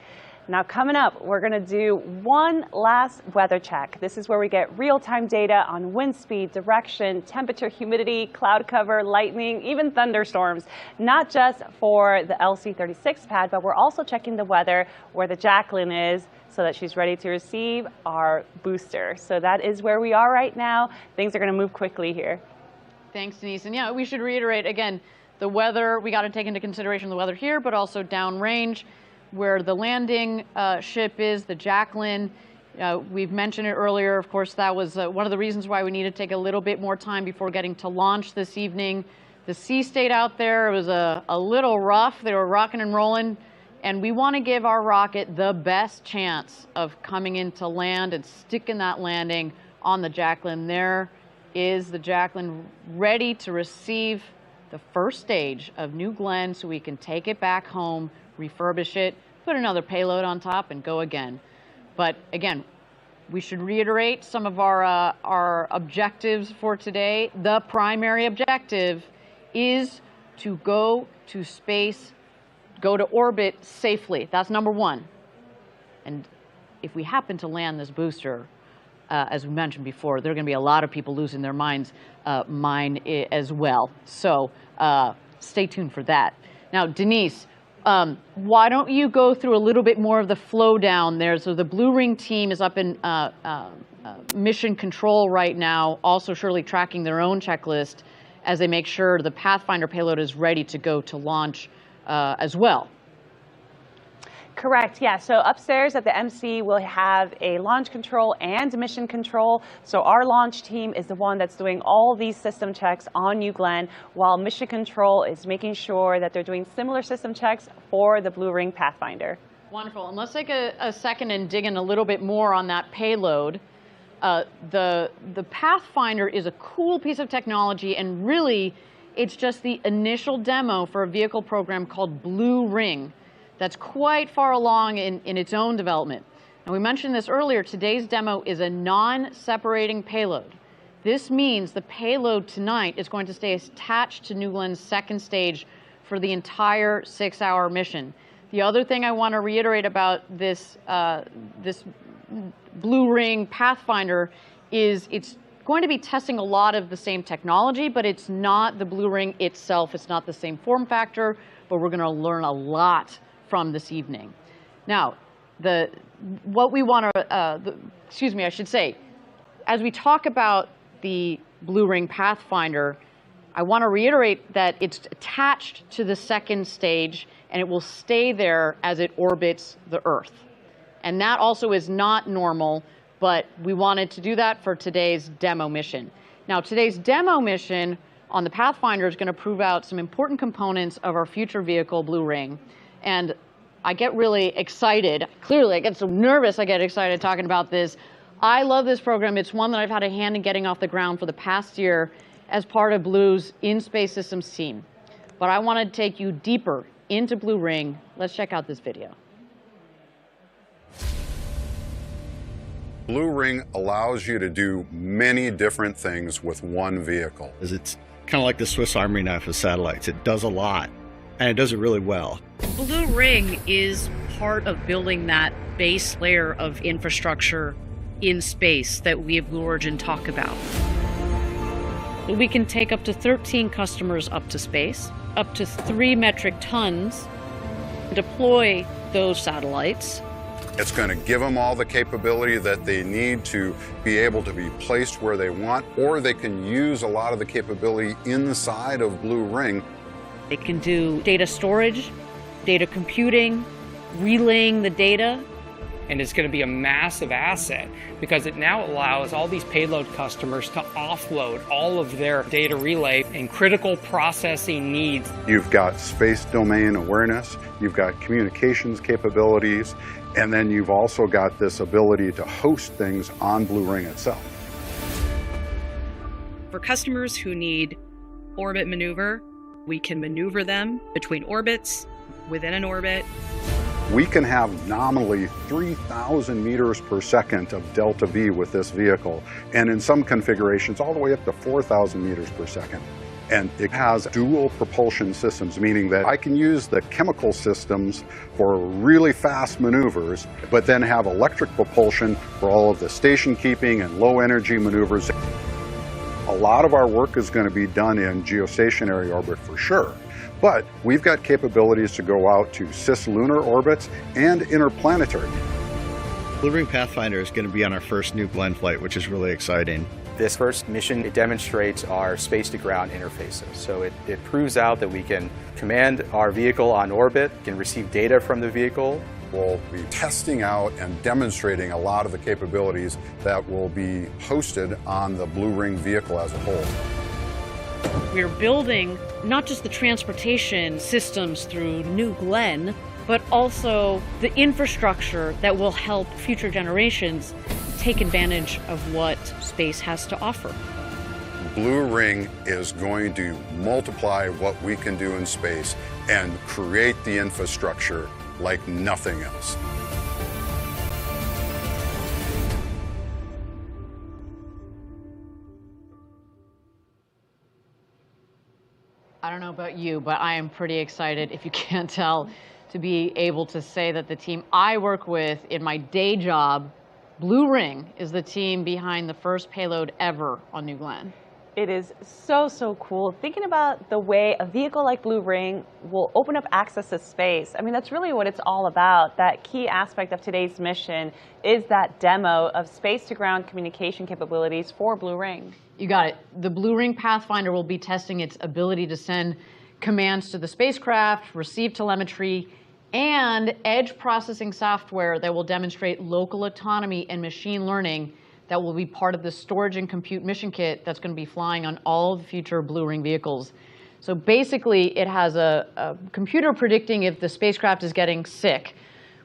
Now coming up, we're going to do one last weather check. This is where we get real-time data on wind speed, direction, temperature, humidity, cloud cover, lightning, even thunderstorms. Not just for the LC-36 pad, but we're also checking the weather where the Jacqueline is, so that she's ready to receive our booster. So that is where we are right now. Things are going to move quickly here. Thanks, Denise. And yeah, we should reiterate again, the weather, we got to take into consideration the weather here, but also downrange where the landing ship is, the Jacqueline. We've mentioned it earlier. Of course, that was one of the reasons why we needed to take a little bit more time before getting to launch this evening. The sea state out there, it was a little rough. They were rocking and rolling. And we want to give our rocket the best chance of coming into land and sticking that landing on the Jacqueline. There is the Jacqueline ready to receive the first stage of New Glenn so we can take it back home, refurbish it, put another payload on top and go again. But again, we should reiterate some of our objectives for today. The primary objective is to go to space, go to orbit safely. That's number one. And if we happen to land this booster, as we mentioned before, there are going to be a lot of people losing their minds, mine as well. So stay tuned for that. Now, Denise, why don't you go through a little bit more of the flow down there? So the Blue Ring team is up in mission control right now, also surely tracking their own checklist as they make sure the Pathfinder payload is ready to go to launch as well. Correct, yeah. So upstairs at the MC, we'll have a launch control and mission control. So our launch team is the one that's doing all these system checks on New Glenn, while mission control is making sure that they're doing similar system checks for the Blue Ring Pathfinder. Wonderful. And let's take a second and dig in a little bit more on that payload. The Pathfinder is a cool piece of technology, and really, it's just the initial demo for a vehicle program called Blue Ring that's quite far along in its own development. And we mentioned this earlier, today's demo is a non-separating payload. This means the payload tonight is going to stay attached to New Glenn's second stage for the entire 6-hour mission. The other thing I want to reiterate about this, this Blue Ring Pathfinder is it's going to be testing a lot of the same technology, but it's not the Blue Ring itself. It's not the same form factor, but we're going to learn a lot from this evening. Now, what we want to, excuse me, I should say, as we talk about the Blue Ring Pathfinder, I want to reiterate that it's attached to the second stage and it will stay there as it orbits the Earth. And that also is not normal, but we wanted to do that for today's demo mission. Now, today's demo mission on the Pathfinder is going to prove out some important components of our future vehicle, Blue Ring. And I get really excited. Clearly, I get so nervous I get excited talking about this. I love this program. It's one that I've had a hand in getting off the ground for the past year as part of Blue's in-space systems team. But I want to take you deeper into Blue Ring. Let's check out this video. Blue Ring allows you to do many different things with one vehicle. It's kind of like the Swiss Army knife of satellites. It does a lot, and it does it really well. Blue Ring is part of building that base layer of infrastructure in space that we at Blue Origin talk about. We can take up to 13 customers up to space, up to 3 metric tons, deploy those satellites, It's going to give them all the capability that they need to be able to be placed where they want, or they can use a lot of the capability inside of Blue Ring. It can do data storage, data computing, relaying the data. And it's going to be a massive asset because it now allows all these payload customers to offload all of their data relay and critical processing needs. You've got space domain awareness, you've got communications capabilities, and then you've also got this ability to host things on Blue Ring itself. For customers who need orbit maneuver, we can maneuver them between orbits, within an orbit. We can have nominally 3,000 meters per second of delta V with this vehicle, and in some configurations all the way up to 4,000 meters per second. And it has dual propulsion systems, meaning that I can use the chemical systems for really fast maneuvers, but then have electric propulsion for all of the station keeping and low energy maneuvers. A lot of our work is going to be done in geostationary orbit for sure. But we've got capabilities to go out to cislunar orbits and interplanetary. Blue Ring Pathfinder is going to be on our first New Glenn flight, which is really exciting. This first mission, it demonstrates our space-to-ground interfaces. So it proves out that we can command our vehicle on orbit, can receive data from the vehicle. We'll be testing out and demonstrating a lot of the capabilities that will be hosted on the Blue Ring vehicle as a whole. We're building not just the transportation systems through New Glenn, but also the infrastructure that will help future generations take advantage of what space has to offer. Blue Ring is going to multiply what we can do in space and create the infrastructure like nothing else. I don't know about you, but I am pretty excited, if you can't tell, to be able to say that the team I work with in my day job, Blue Ring, is the team behind the first payload ever on New Glenn. It is so cool. Thinking about the way a vehicle like Blue Ring will open up access to space. I mean, that's really what it's all about. That key aspect of today's mission is that demo of space-to-ground communication capabilities for Blue Ring. You got it. The Blue Ring Pathfinder will be testing its ability to send commands to the spacecraft, receive telemetry, and edge processing software that will demonstrate local autonomy and machine learning that will be part of the storage and compute mission kit that's going to be flying on all of the future Blue Ring vehicles. So basically, it has a computer predicting if the spacecraft is getting sick.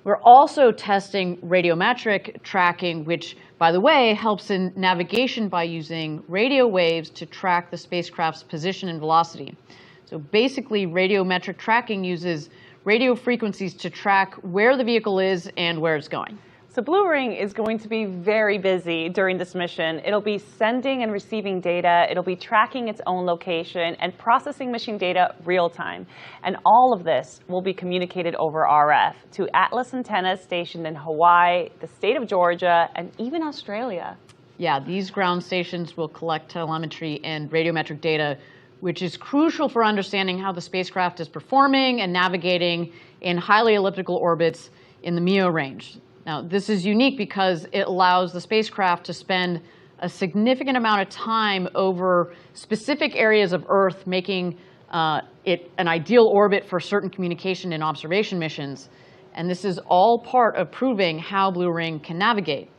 We're also testing radiometric tracking, which, by the way, helps in navigation by using radio waves to track the spacecraft's position and velocity. So basically, radiometric tracking uses radio frequencies to track where the vehicle is and where it's going. So Blue Ring is going to be very busy during this mission. It'll be sending and receiving data, it'll be tracking its own location and processing mission data real time. And all of this will be communicated over RF to Atlas antennas stationed in Hawaii, the state of Georgia, and even Australia. Yeah, these ground stations will collect telemetry and radiometric data, which is crucial for understanding how the spacecraft is performing and navigating in highly elliptical orbits in the MEO range. Now, this is unique because it allows the spacecraft to spend a significant amount of time over specific areas of Earth, making it an ideal orbit for certain communication and observation missions. And this is all part of proving how Blue Ring can navigate.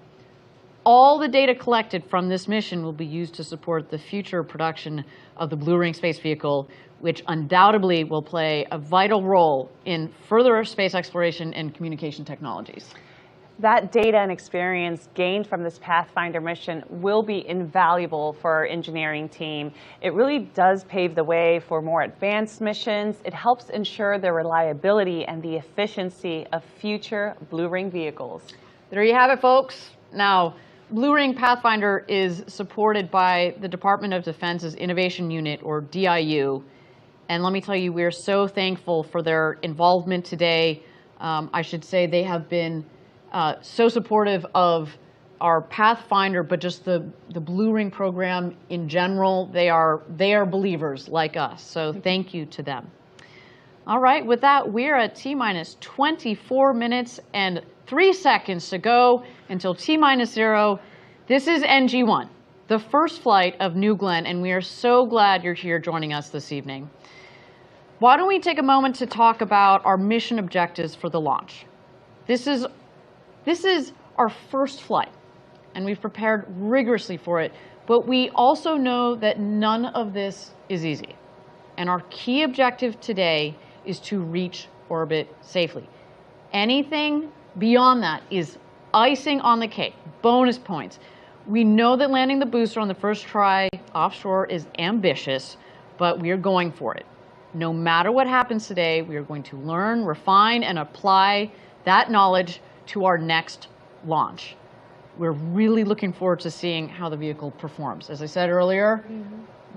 All the data collected from this mission will be used to support the future production of the Blue Ring space vehicle, which undoubtedly will play a vital role in further space exploration and communication technologies. That data and experience gained from this Pathfinder mission will be invaluable for our engineering team. It really does pave the way for more advanced missions. It helps ensure the reliability and the efficiency of future Blue Ring vehicles. There you have it, folks. Now, Blue Ring Pathfinder is supported by the Department of Defense's Innovation Unit, or DIU. And let me tell you, we're so thankful for their involvement today. I should say they have been so supportive of our Pathfinder, but just the Blue Ring program in general. They are believers like us, so thank you to them. All right, with that, we're at T-minus 24 minutes and 3 seconds to go until T-0. This is NG1, the first flight of New Glenn, and we are so glad you're here joining us this evening. Why don't we take a moment to talk about our mission objectives for the launch? This is our first flight, and we've prepared rigorously for it, but we also know that none of this is easy. And our key objective today is to reach orbit safely. Anything beyond that is icing on the cake, bonus points. We know that landing the booster on the first try offshore is ambitious, but we are going for it. No matter what happens today, we are going to learn, refine, and apply that knowledge to our next launch. We're really looking forward to seeing how the vehicle performs. As I said earlier,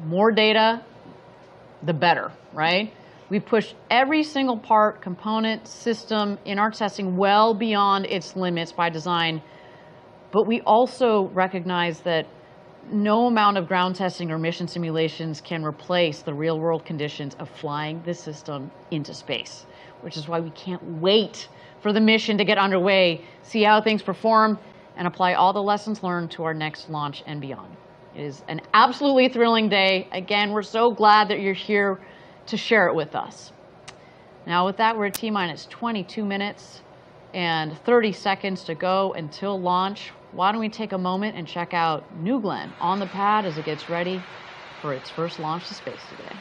more data, the better, right? We've pushed every single part, component, system in our testing well beyond its limits by design. But we also recognize that no amount of ground testing or mission simulations can replace the real-world conditions of flying this system into space, which is why we can't wait for the mission to get underway, see how things perform, and apply all the lessons learned to our next launch and beyond. It is an absolutely thrilling day. Again, we're so glad that you're here to share it with us. Now with that, we're at T-minus 22 minutes and 30 seconds to go until launch. Why don't we take a moment and check out New Glenn on the pad as it gets ready for its first launch to space today.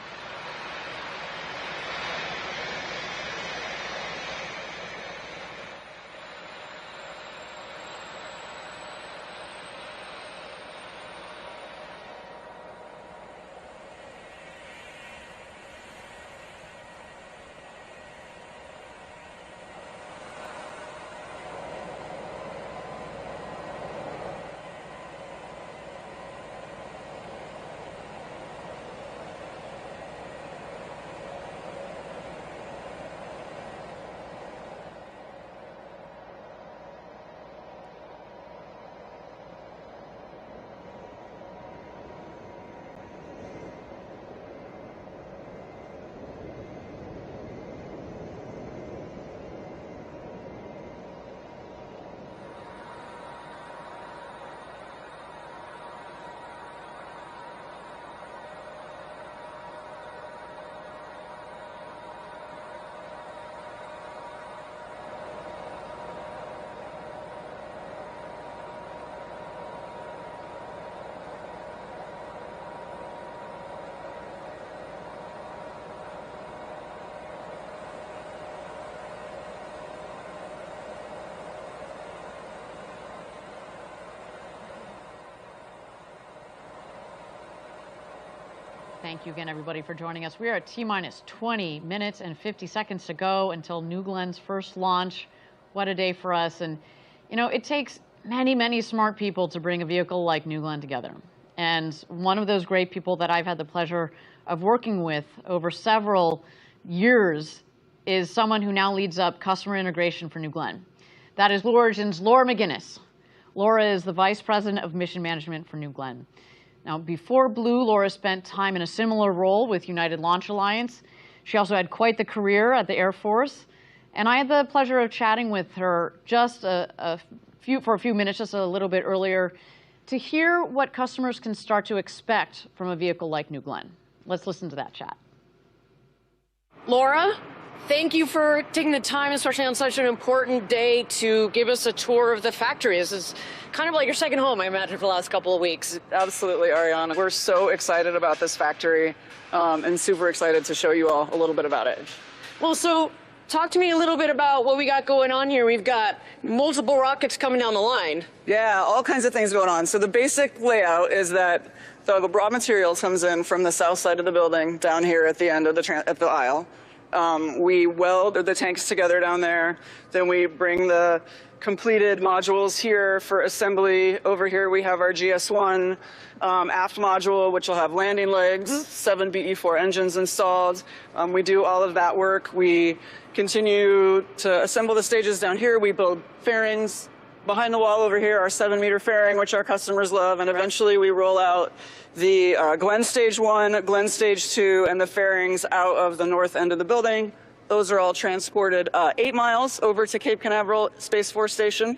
Thank you again, everybody, for joining us. We are at T-minus 20 minutes and 50 seconds to go until New Glenn's first launch. What a day for us. And, you know, it takes many, many smart people to bring a vehicle like New Glenn together. And one of those great people that I've had the pleasure of working with over several years is someone who now leads up customer integration for New Glenn. That is Blue Origin's Laura McGinnis. Laura is the Vice President of Mission Management for New Glenn. Now, before Blue, Laura spent time in a similar role with United Launch Alliance. She also had quite the career at the Air Force. And I had the pleasure of chatting with her just for a few minutes, just a little bit earlier, to hear what customers can start to expect from a vehicle like New Glenn. Let's listen to that chat. Laura, thank you for taking the time, especially on such an important day, to give us a tour of the factory. This is kind of like your second home, I imagine, for the last couple of weeks. Absolutely, Ariana. We're so excited about this factory and super excited to show you all a little bit about it. Well, so talk to me a little bit about what we got going on here. We've got multiple rockets coming down the line. Yeah, all kinds of things going on. So the basic layout is that the raw materials comes in from the south side of the building down here at the end of the aisle. We weld the tanks together down there. Then we bring the completed modules here for assembly. Over here we have our GS1 aft module, which will have landing legs, 7 BE4 engines installed. We do all of that work. We continue to assemble the stages down here. We build fairings. Behind the wall over here, our 7-meter fairing, which our customers love, and eventually we roll out the Glenn Stage 1, Glenn Stage 2, and the fairings out of the north end of the building. Those are all transported 8 miles over to Cape Canaveral Space Force Station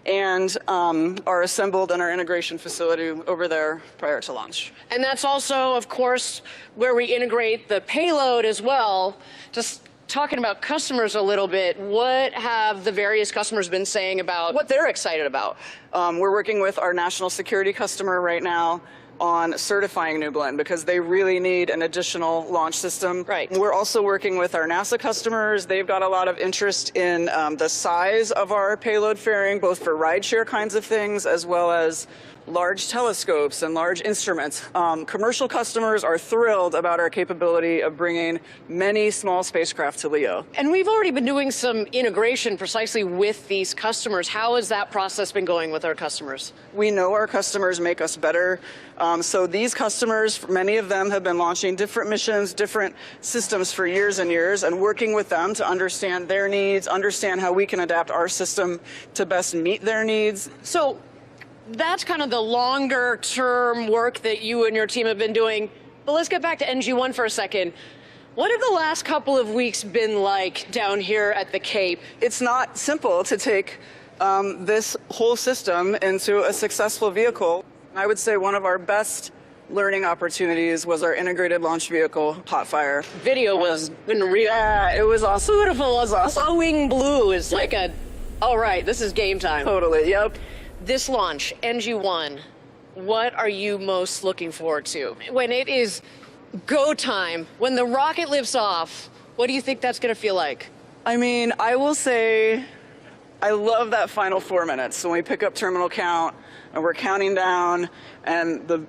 and are assembled in our integration facility over there prior to launch. And that's also, of course, where we integrate the payload as well. Just talking about customers a little bit, what have the various customers been saying about what they're excited about? We're working with our national security customer right now on certifying New Glenn because they really need an additional launch system. Right. We're also working with our NASA customers. They've got a lot of interest in the size of our payload fairing, both for rideshare kinds of things as well as large telescopes and large instruments. Commercial customers are thrilled about our capability of bringing many small spacecraft to LEO. And we've already been doing some integration precisely with these customers. How has that process been going with our customers? We know our customers make us better. So these customers, many of them have been launching different missions, different systems for years and years, and working with them to understand their needs, understand how we can adapt our system to best meet their needs. So that's kind of the longer term work that you and your team have been doing. But let's get back to NG1 for a second. What have the last couple of weeks been like down here at the Cape? It's not simple to take this whole system into a successful vehicle. I would say one of our best learning opportunities was our integrated launch vehicle, Hotfire. Video was unreal. Yeah, it was awesome. Beautiful, it was awesome. Glowing blue is like a, all right, this is game time. Totally, yep. This launch, NG1, what are you most looking forward to? When it is go time, when the rocket lifts off, what do you think that's going to feel like? I mean, I will say I love that final 4 minutes when we pick up terminal count and we're counting down and the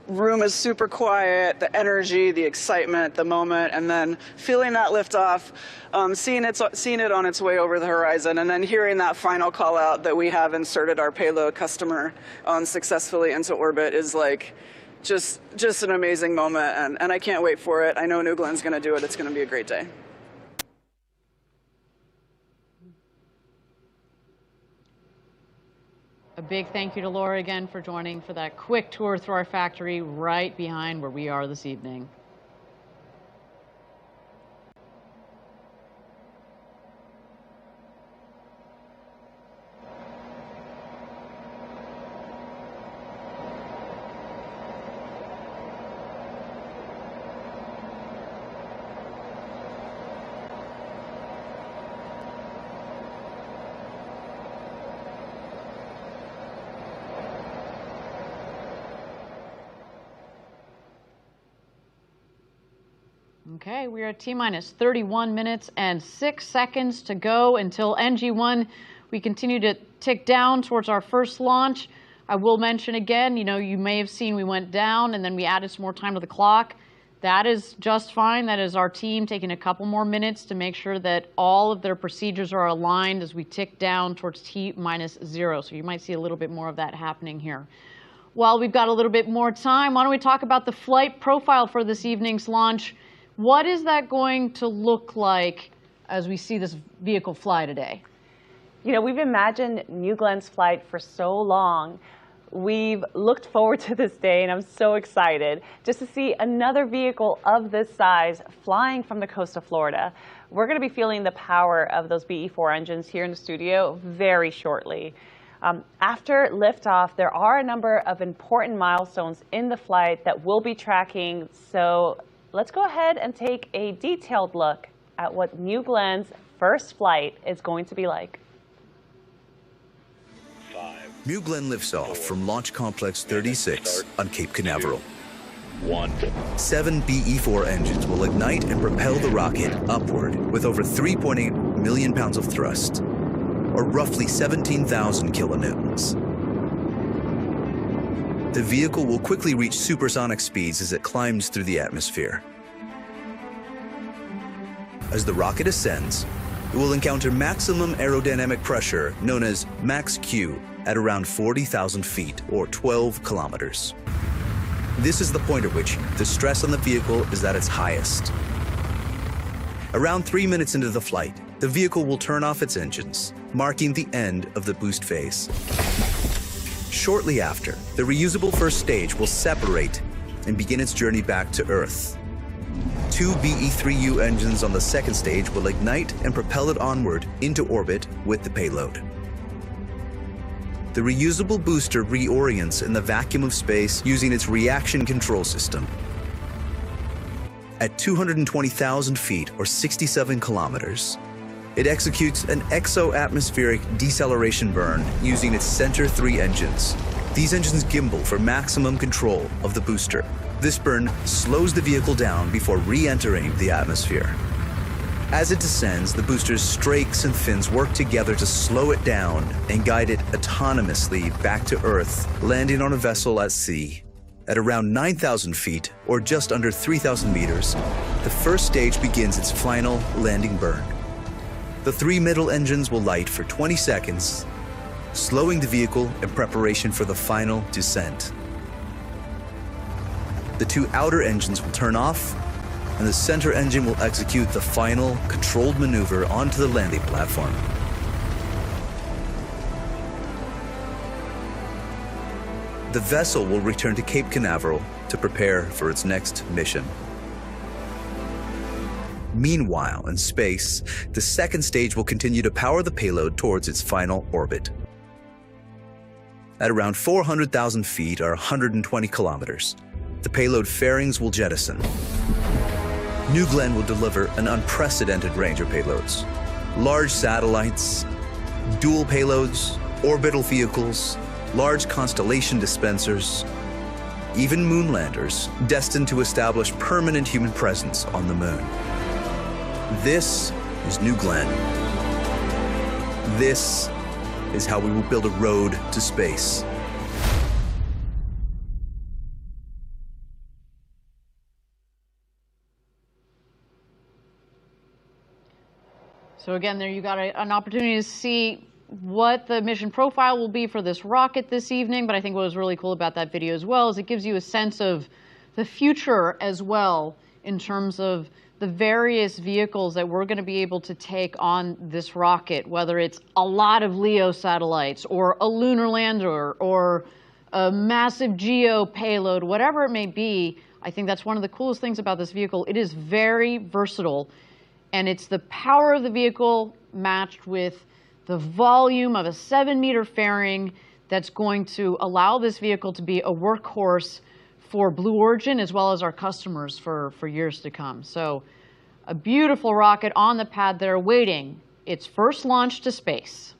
room is super quiet, the energy, the excitement, the moment, and then feeling that lift off, seeing it on its way over the horizon, and then hearing that final call out that we have inserted our payload customer successfully into orbit is like just an amazing moment, and I can't wait for it. I know New Glenn's going to do it. It's going to be a great day. A big thank you to Laura again for joining for that quick tour through our factory right behind where we are this evening. Okay, we are at T-minus 31 minutes and 6 seconds to go until NG1. We continue to tick down towards our first launch. I will mention again, you may have seen we went down and then we added some more time to the clock. That is just fine. That is our team taking a couple more minutes to make sure that all of their procedures are aligned as we tick down towards T-minus 0. So you might see a little bit more of that happening here. While we've got a little bit more time, why don't we talk about the flight profile for this evening's launch? What is that going to look like as we see this vehicle fly today? We've imagined New Glenn's flight for so long. We've looked forward to this day, and I'm so excited just to see another vehicle of this size flying from the coast of Florida. We're going to be feeling the power of those BE-4 engines here in the studio very shortly. After liftoff, there are a number of important milestones in the flight that we'll be tracking, so let's go ahead and take a detailed look at what New Glenn's first flight is going to be like. New Glenn lifts off from Launch Complex 36 on Cape Canaveral. 7 BE-4 engines will ignite and propel the rocket upward with over 3.8 million pounds of thrust, or roughly 17,000 kilonewtons. The vehicle will quickly reach supersonic speeds as it climbs through the atmosphere. As the rocket ascends, it will encounter maximum aerodynamic pressure, known as max Q, at around 40,000 feet, or 12 kilometers. This is the point at which the stress on the vehicle is at its highest. Around 3 minutes into the flight, the vehicle will turn off its engines, marking the end of the boost phase. Shortly after, the reusable first stage will separate and begin its journey back to Earth. 2 BE-3U engines on the second stage will ignite and propel it onward into orbit with the payload. The reusable booster reorients in the vacuum of space using its reaction control system. At 220,000 feet or 67 kilometers, it executes an exo-atmospheric deceleration burn using its Center 3 engines. These engines gimbal for maximum control of the booster. This burn slows the vehicle down before re-entering the atmosphere. As it descends, the booster's strakes and fins work together to slow it down and guide it autonomously back to Earth, landing on a vessel at sea. At around 9,000 feet, or just under 3,000 meters, the first stage begins its final landing burn. The 3 middle engines will light for 20 seconds, slowing the vehicle in preparation for the final descent. The 2 outer engines will turn off, and the center engine will execute the final controlled maneuver onto the landing platform. The vessel will return to Cape Canaveral to prepare for its next mission. Meanwhile, in space, the second stage will continue to power the payload towards its final orbit. At around 400,000 feet or 120 kilometers, the payload fairings will jettison. New Glenn will deliver an unprecedented range of payloads. Large satellites, dual payloads, orbital vehicles, large constellation dispensers, even moonlanders destined to establish permanent human presence on the moon. This is New Glenn. This is how we will build a road to space. So again, there you got an opportunity to see what the mission profile will be for this rocket this evening. But I think what was really cool about that video as well is it gives you a sense of the future as well in terms of the various vehicles that we're going to be able to take on this rocket, whether it's a lot of LEO satellites or a lunar lander or a massive GEO payload, whatever it may be. I think that's one of the coolest things about this vehicle. It is very versatile, and it's the power of the vehicle matched with the volume of a 7-meter fairing that's going to allow this vehicle to be a workhorse for Blue Origin as well as our customers for years to come. So a beautiful rocket on the pad there awaiting its first launch to space.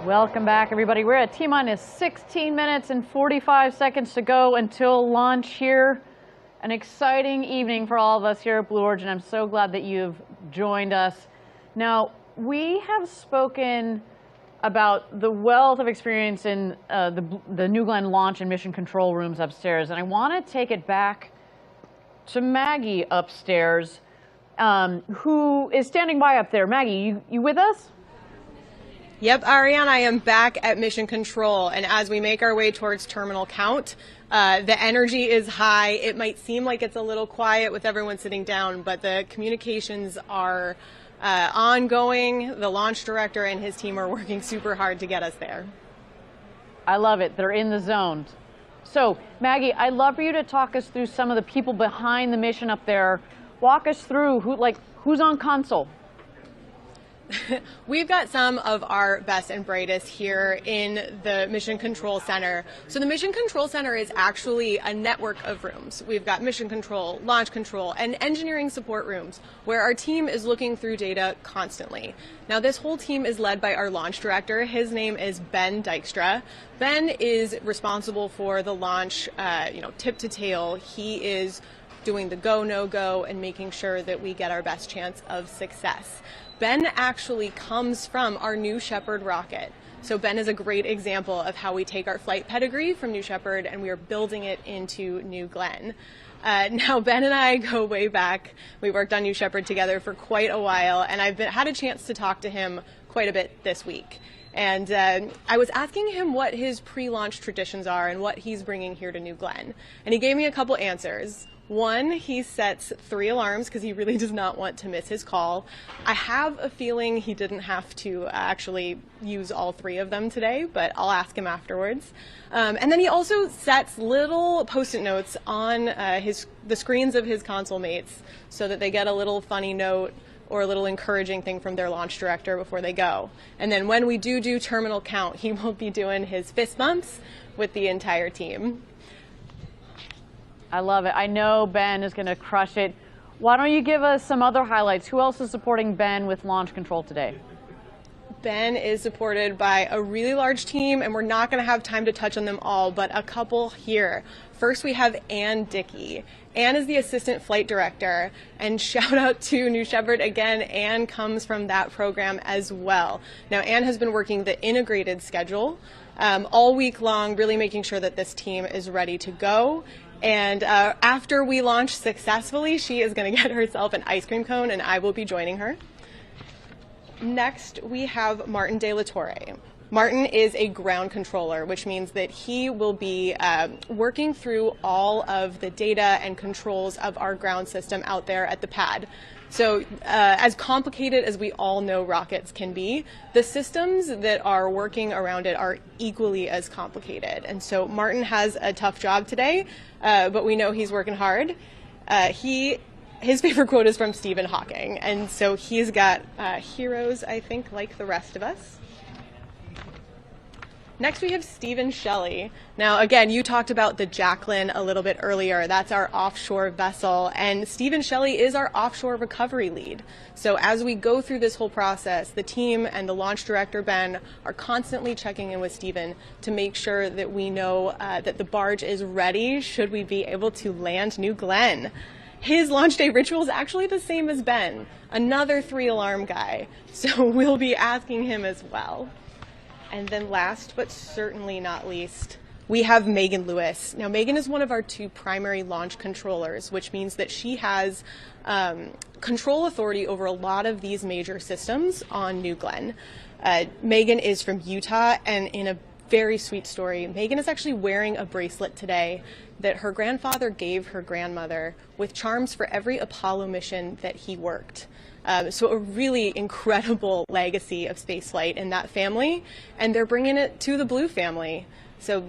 Welcome back, everybody. We're at T-minus 16 minutes and 45 seconds to go until launch here. An exciting evening for all of us here at Blue Origin. I'm so glad that you've joined us. Now, we have spoken about the wealth of experience in the New Glenn launch and mission control rooms upstairs, and I want to take it back to Maggie upstairs, who is standing by up there. Maggie, you with us? Yep, Ariane, I am back at Mission Control, and as we make our way towards terminal count, the energy is high. It might seem like it's a little quiet with everyone sitting down, but the communications are ongoing. The launch director and his team are working super hard to get us there. I love it. They're in the zone. So, Maggie, I'd love for you to talk us through some of the people behind the mission up there. Walk us through who's on console. We've got some of our best and brightest here in the Mission Control Center. So the Mission Control Center is actually a network of rooms. We've got Mission Control, Launch Control, and engineering support rooms where our team is looking through data constantly. Now this whole team is led by our launch director. His name is Ben Dykstra. Ben is responsible for the launch, tip to tail. He is doing the go, no go, and making sure that we get our best chance of success. Ben actually comes from our New Shepard rocket. So Ben is a great example of how we take our flight pedigree from New Shepard and we are building it into New Glenn. Now Ben and I go way back. We worked on New Shepard together for quite a while, and I've had a chance to talk to him quite a bit this week. And I was asking him what his pre-launch traditions are and what he's bringing here to New Glenn. And he gave me a couple answers. One, he sets 3 alarms because he really does not want to miss his call. I have a feeling he didn't have to actually use all 3 of them today, but I'll ask him afterwards. And then he also sets little Post-it notes on the screens of his console mates so that they get a little funny note or a little encouraging thing from their launch director before they go. And then when we do terminal count, he will be doing his fist bumps with the entire team. I love it. I know Ben is going to crush it. Why don't you give us some other highlights? Who else is supporting Ben with launch control today? Ben is supported by a really large team, and we're not going to have time to touch on them all, but a couple here. First, we have Ann Dickey. Ann is the assistant flight director, and shout out to New Shepard again. Ann comes from that program as well. Now, Ann has been working the integrated schedule all week long, really making sure that this team is ready to go. And after we launch successfully, she is going to get herself an ice cream cone, and I will be joining her. Next, we have Martin De La Torre. Martin is a ground controller, which means that he will be working through all of the data and controls of our ground system out there at the pad. So as complicated as we all know rockets can be, the systems that are working around it are equally as complicated. And so Martin has a tough job today, but we know he's working hard. His favorite quote is from Stephen Hawking, and so he's got heroes, I think, like the rest of us. Next, we have Stephen Shelley. Now, again, you talked about the Jacqueline a little bit earlier. That's our offshore vessel, and Stephen Shelley is our offshore recovery lead. So as we go through this whole process, the team and the launch director, Ben, are constantly checking in with Stephen to make sure that we know that the barge is ready should we be able to land New Glenn. His launch day ritual is actually the same as Ben, another 3-alarm guy. So we'll be asking him as well. And then last, but certainly not least, we have Megan Lewis. Now, Megan is one of our 2 primary launch controllers, which means that she has control authority over a lot of these major systems on New Glenn. Megan is from Utah, and in a very sweet story, Megan is actually wearing a bracelet today that her grandfather gave her grandmother with charms for every Apollo mission that he worked. So a really incredible legacy of spaceflight in that family, and they're bringing it to the Blue family. So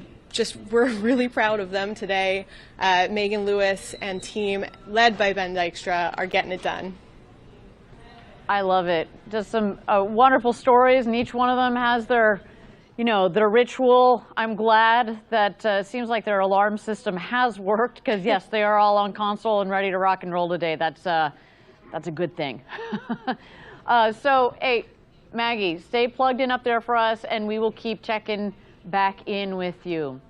we're really proud of them today. Megan Lewis and team, led by Ben Dykstra, are getting it done. I love it. Just some wonderful stories, and each one of them has their ritual. I'm glad that it seems like their alarm system has worked, because yes, they are all on console and ready to rock and roll today. That's a good thing. So, hey, Maggie, stay plugged in up there for us, and we will keep checking back in with you.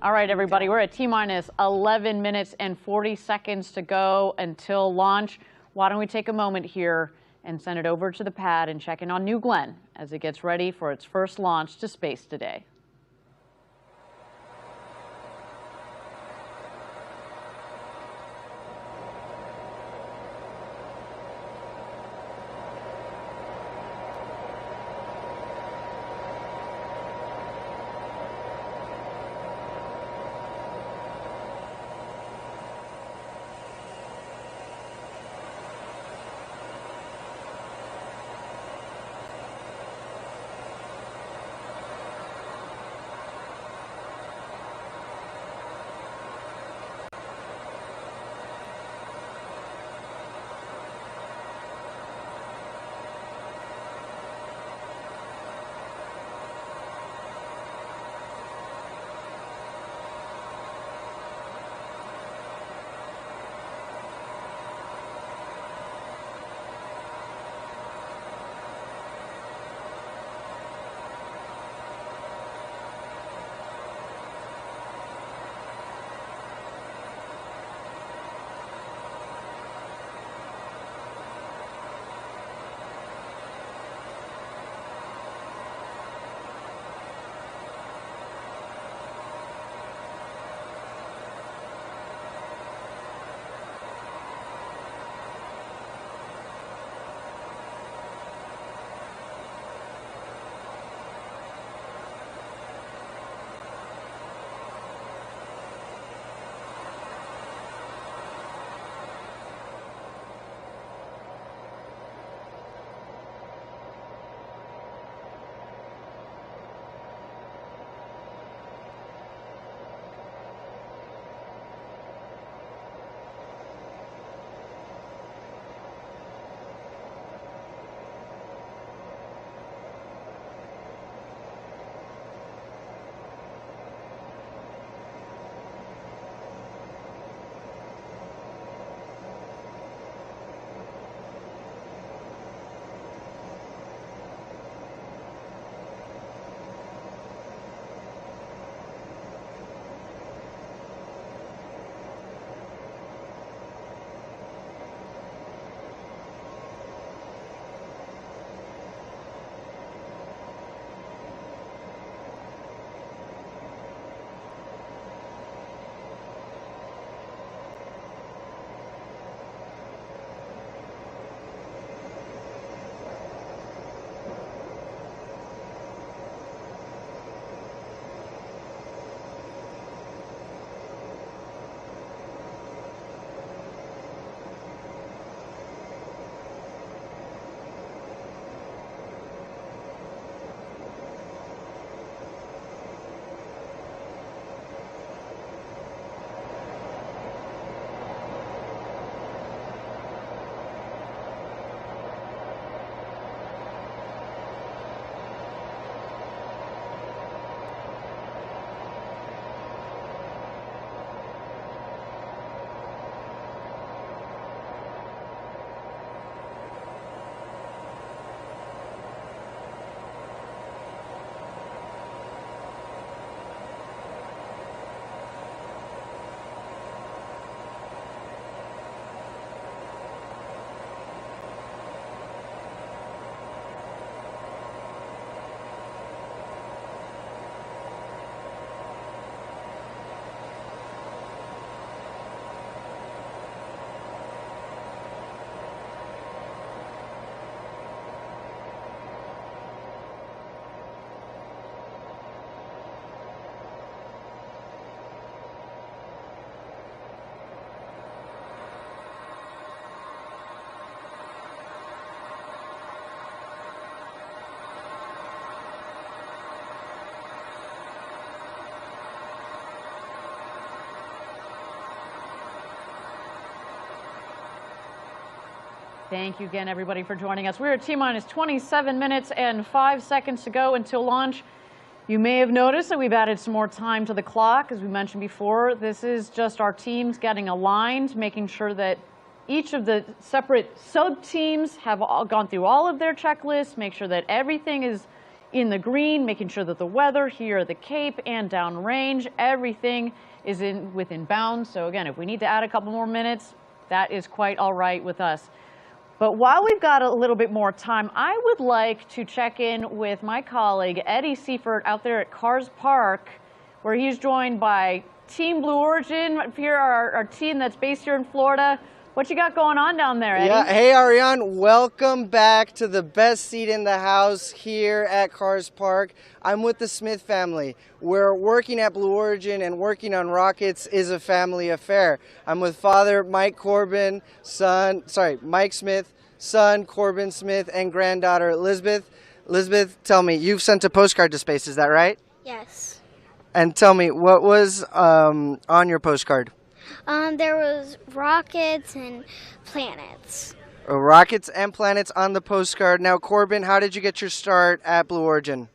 All right, everybody, we're at T-minus 11 minutes and 40 seconds to go until launch. Why don't we take a moment here and send it over to the pad and check in on New Glenn as it gets ready for its first launch to space today. Thank you again, everybody, for joining us. We're at T-minus 27 minutes and 5 seconds to go until launch. You may have noticed that we've added some more time to the clock. As we mentioned before, this is just our teams getting aligned, making sure that Each of the separate sub-teams have all gone through all of their checklists, make sure that everything is in the green, making sure that the weather here at the Cape and downrange, everything is within bounds. So again, if we need to add a couple more minutes, that is quite all right with us. But while we've got a little bit more time, I would like to check in with my colleague, Eddie Seifert, out there at Cars Park, where he's joined by Team Blue Origin, here our team that's based here in Florida. What you got going on down there, Eddie? Yeah, hey Ariane, welcome back to the best seat in the house here at Cars Park. I'm with the Smith family. We're working at Blue Origin, and working on rockets is a family affair. I'm with father Mike Smith, son Corbin Smith, and granddaughter Elizabeth. Elizabeth, tell me, you've sent a postcard to space, is that right? Yes. And tell me, what was on your postcard? There was rockets and planets. Rockets and planets on the postcard. Now, Corbin, how did you get your start at Blue Origin?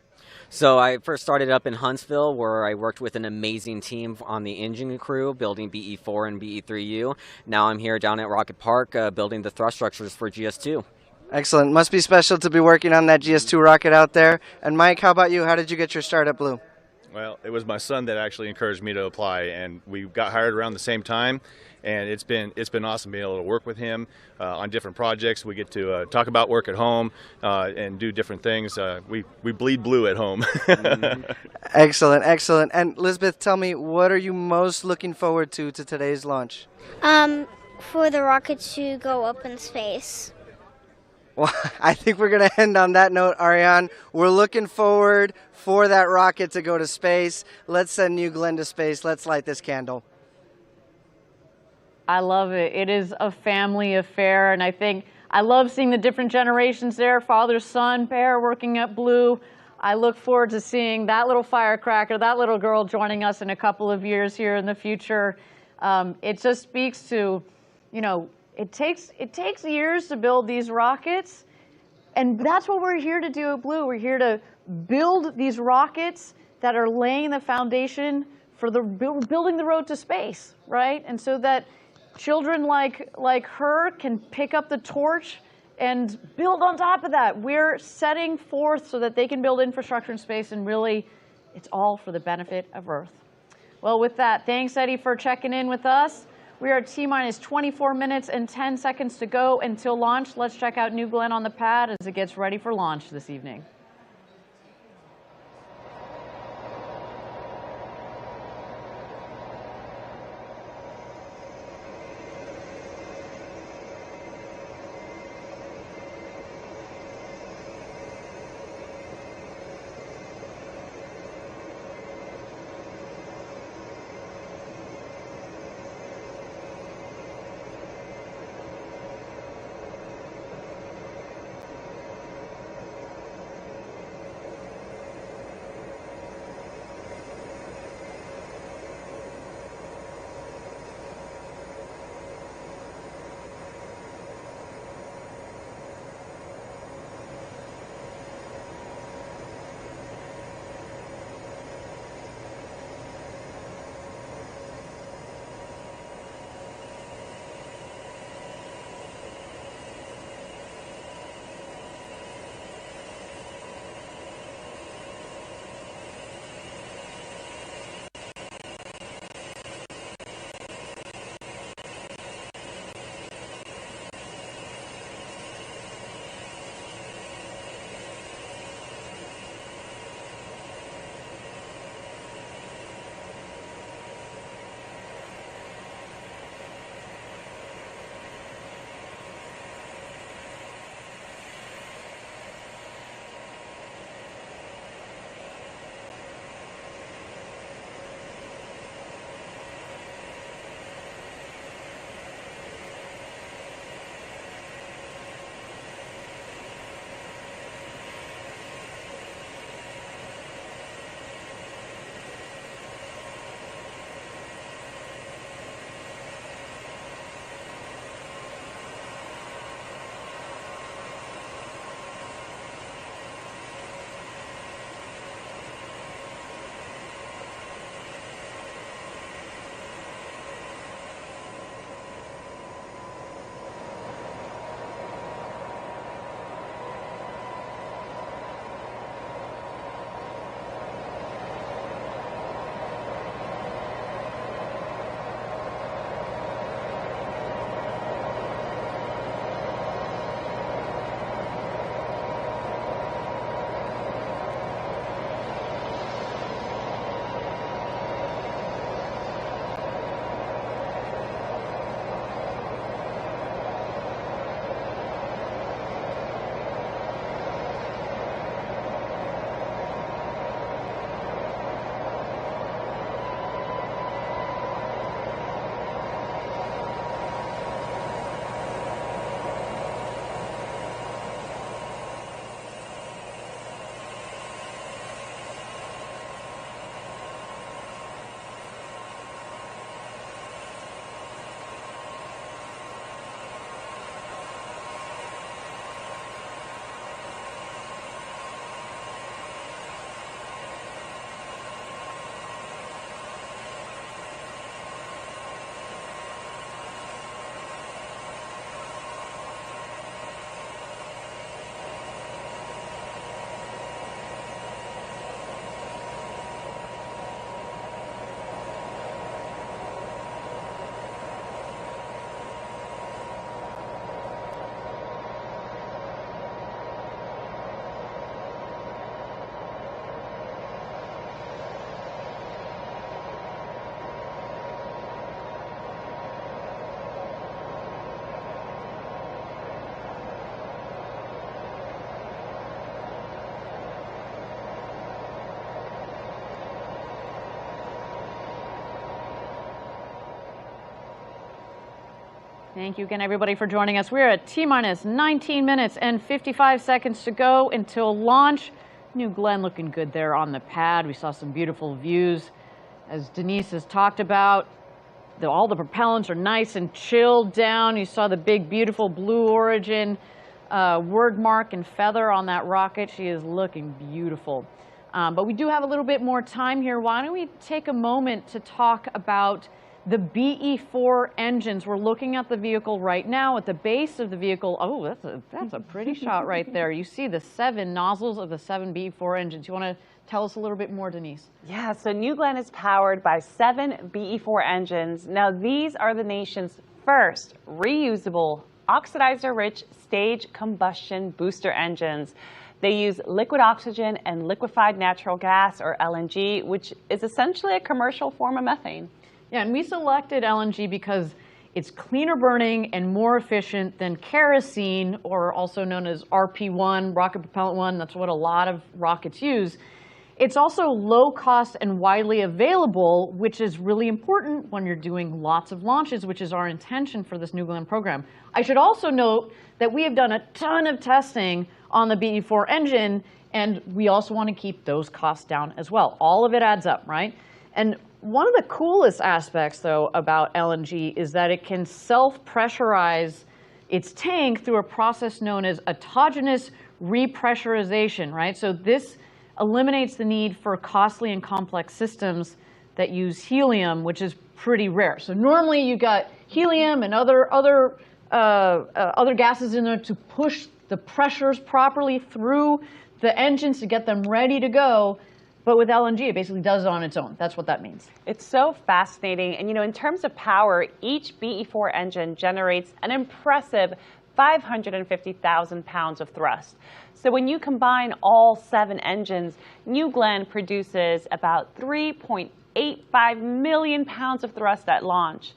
So I first started up in Huntsville, where I worked with an amazing team on the engine crew, building BE4 and BE3U. Now I'm here down at Rocket Park, building the thrust structures for GS2. Excellent. Must be special to be working on that GS2 rocket out there. And Mike, how about you? How did you get your start at Blue? Well, it was my son that actually encouraged me to apply, and we got hired around the same time, and it's been awesome being able to work with him on different projects. We get to talk about work at home and do different things. We bleed blue at home. Excellent, excellent. And Elizabeth, tell me, what are you most looking forward to today's launch? For the rocket to go up in space. Well, I think we're going to end on that note, Ariane. We're looking forward for that rocket to go to space. Let's send New Glenn to space. Let's light this candle. I love it. It is a family affair, and I love seeing the different generations there, father, son, pair working at Blue. I look forward to seeing that little firecracker, that little girl joining us in a couple of years here in the future. It just speaks to, it takes years to build these rockets, and that's what we're here to do at Blue. We're here to build these rockets that are laying the foundation for building the road to space, right? And so that children like her can pick up the torch and build on top of that. We're setting forth so that they can build infrastructure in space, and really, it's all for the benefit of Earth. Well, with that, thanks, Eddie, for checking in with us. We are at T-minus 24 minutes and 10 seconds to go until launch. Let's check out New Glenn on the pad as it gets ready for launch this evening. Thank you again, everybody, for joining us. We're at T-minus 19 minutes and 55 seconds to go until launch. New Glenn looking good there on the pad. We saw some beautiful views, as Denise has talked about. All the propellants are nice and chilled down. You saw the big, beautiful Blue Origin word mark and feather on that rocket. She is looking beautiful. But we do have a little bit more time here. Why don't we take a moment to talk about the BE4 engines. We're looking at the vehicle right now. At the base of the vehicle, oh, that's a pretty shot right there. You see the 7 nozzles of the 7 BE4 engines. You want to tell us a little bit more, Denise? Yeah, so New Glenn is powered by 7 BE4 engines. Now, these are the nation's first reusable, oxidizer-rich stage combustion booster engines. They use liquid oxygen and liquefied natural gas, or LNG, which is essentially a commercial form of methane. Yeah, and we selected LNG because it's cleaner burning and more efficient than kerosene, or also known as RP1, rocket propellant 1. That's what a lot of rockets use. It's also low cost and widely available, which is really important when you're doing lots of launches, which is our intention for this New Glenn program. I should also note that we have done a ton of testing on the BE4 engine, and we also want to keep those costs down as well. All of it adds up, right? And one of the coolest aspects, though, about LNG is that it can self-pressurize its tank through a process known as autogenous repressurization, right? So this eliminates the need for costly and complex systems that use helium, which is pretty rare. So normally you got helium and other gases in there to push the pressures properly through the engines to get them ready to go. But with LNG, it basically does it on its own. That's what that means. It's so fascinating. And, you know, in terms of power, each BE4 engine generates an impressive 550,000 pounds of thrust. So when you combine all 7 engines, New Glenn produces about 3.85 million pounds of thrust at launch.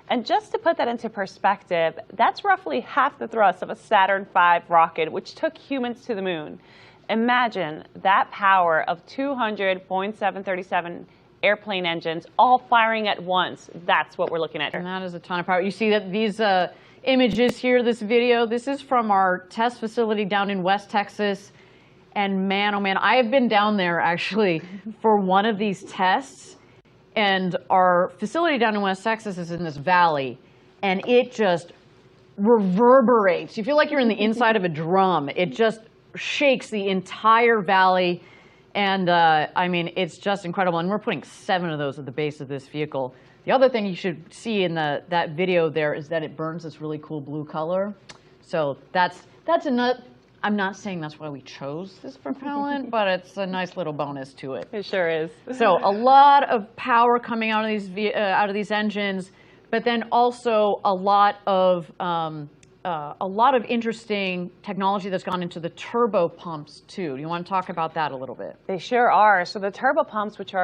And just to put that into perspective, that's roughly half the thrust of a Saturn V rocket, which took humans to the moon. Imagine that power of 200 Boeing 737 airplane engines all firing at once. That's what we're looking at. And that is a ton of power. You see that these images here, this video, this is from our test facility down in West Texas. And man, oh man, I have been down there actually for one of these tests. And our facility down in West Texas is in this valley. And it just reverberates. You feel like you're in the inside of a drum. It just shakes the entire valley, and I mean, it's just incredible. And we're putting 7 of those at the base of this vehicle. The other thing you should see in that video there is that it burns this really cool blue color. So that's another. I'm not saying that's why we chose this propellant, but it's a nice little bonus to it. It sure is. So a lot of power coming out of these engines, but then also a lot of interesting technology that's gone into the turbo pumps too. Do you want to talk about that a little bit? They sure are. So the turbo pumps, which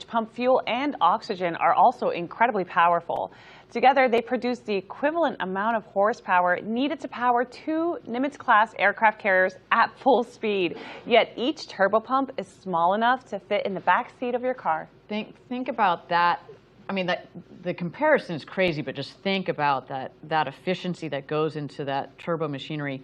pump fuel and oxygen, are also incredibly powerful. Together, they produce the equivalent amount of horsepower needed to power 2 Nimitz-class aircraft carriers at full speed. Yet each turbo pump is small enough to fit in the back seat of your car. Think about that. I mean, the comparison is crazy, but just think about that efficiency that goes into that turbo machinery.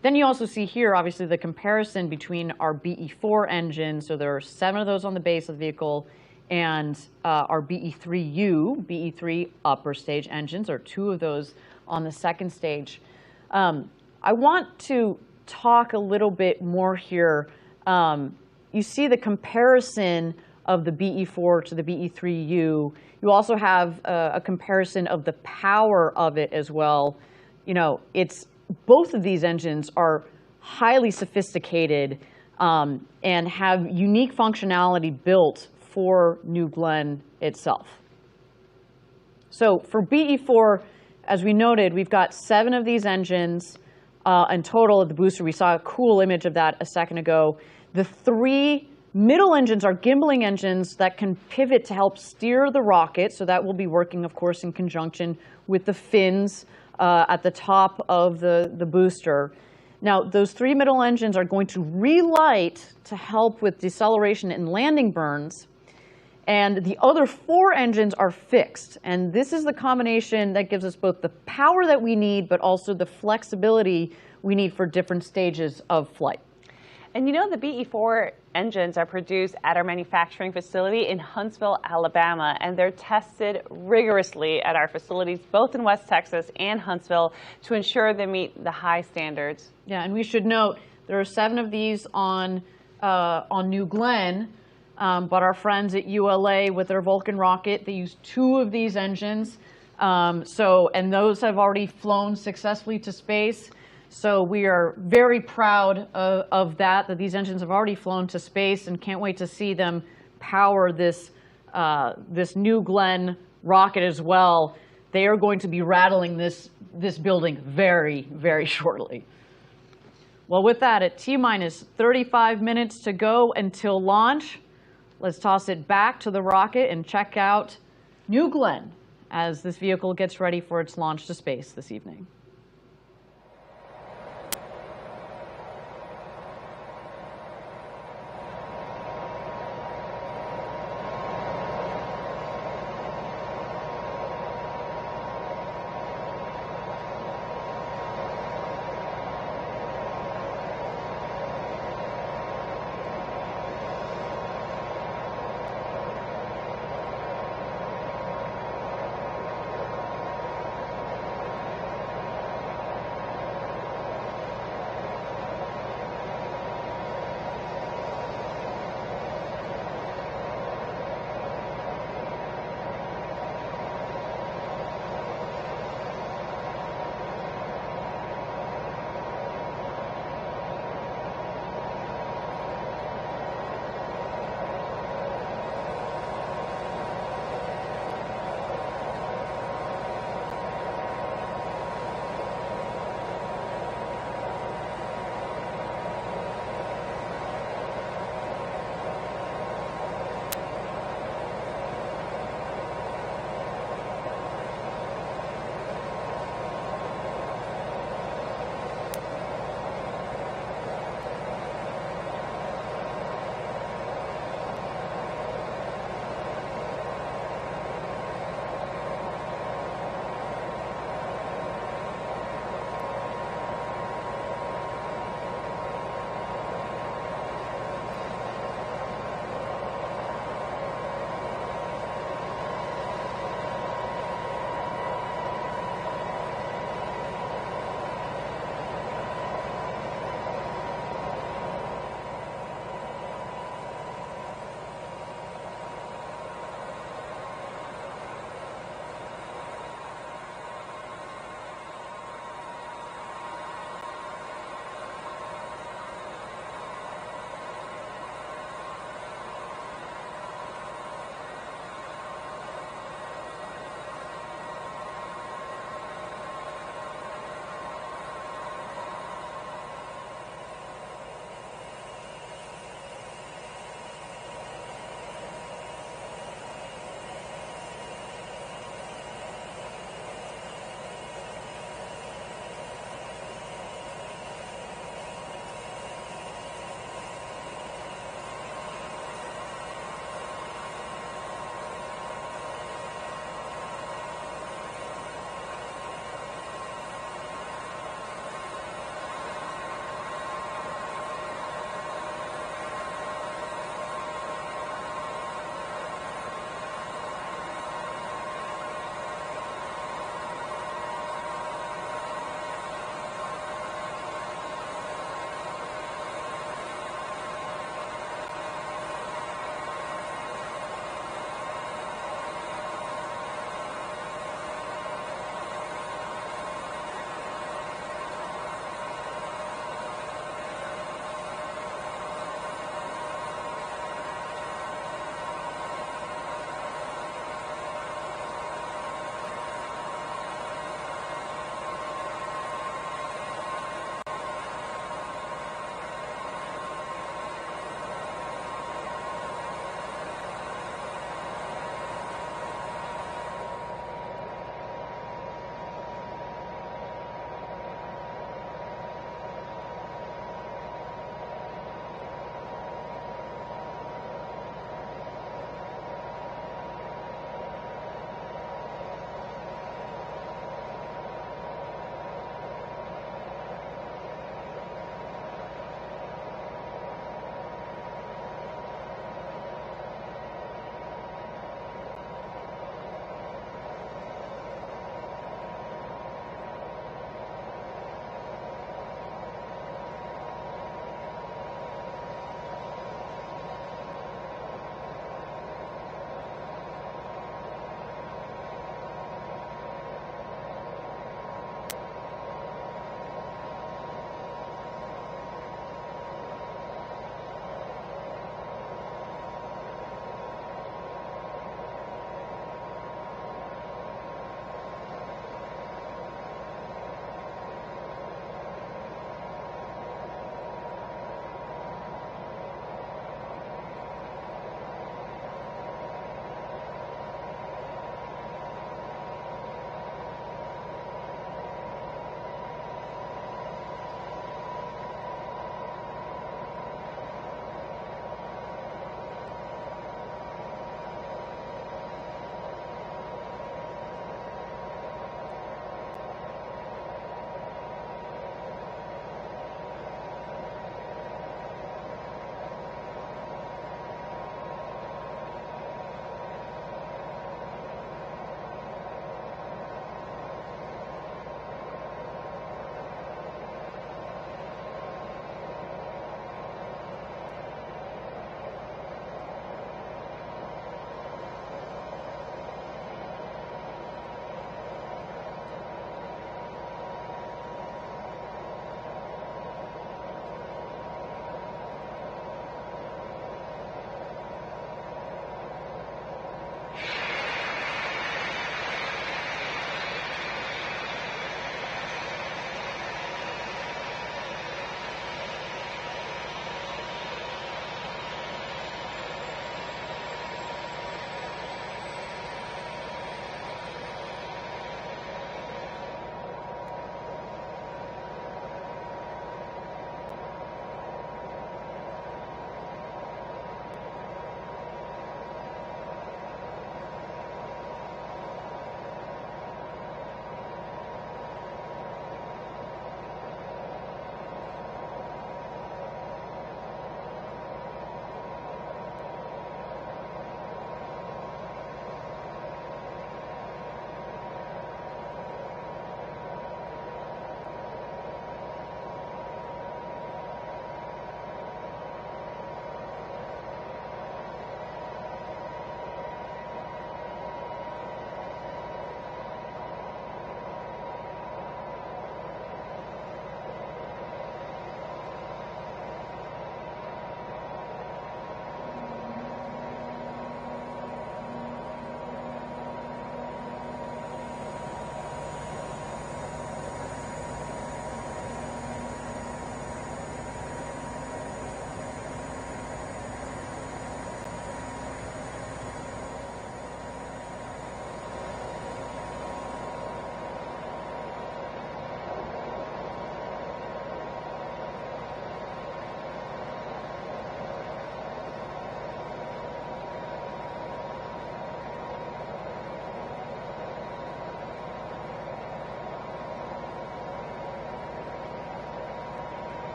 Then you also see here, obviously, the comparison between our BE4 engine. So there are 7 of those on the base of the vehicle, and our BE3U, BE3 upper stage engines, or 2 of those on the second stage. I want to talk a little bit more here. You see the comparison of the BE4 to the BE3U. You also have a comparison of the power of it as well. You know, both of these engines are highly sophisticated and have unique functionality built for New Glenn itself. So for BE4, as we noted, we've got 7 of these engines in total at the booster. We saw a cool image of that a second ago. The 3 middle engines are gimbaling engines that can pivot to help steer the rocket. So that will be working, of course, in conjunction with the fins at the top of the booster. Now, those 3 middle engines are going to relight to help with deceleration and landing burns. And the other 4 engines are fixed. And this is the combination that gives us both the power that we need, but also the flexibility we need for different stages of flight. And you know, the BE4 engines are produced at our manufacturing facility in Huntsville, Alabama, and they're tested rigorously at our facilities, both in West Texas and Huntsville, to ensure they meet the high standards. Yeah, and we should note there are 7 of these on New Glenn. But our friends at ULA with their Vulcan rocket, they use 2 of these engines. And those have already flown successfully to space. So we are very proud of that these engines have already flown to space, and can't wait to see them power this New Glenn rocket as well. They are going to be rattling this building very, very shortly. Well, with that, at T-minus 35 minutes to go until launch, let's toss it back to the rocket and check out New Glenn as this vehicle gets ready for its launch to space this evening.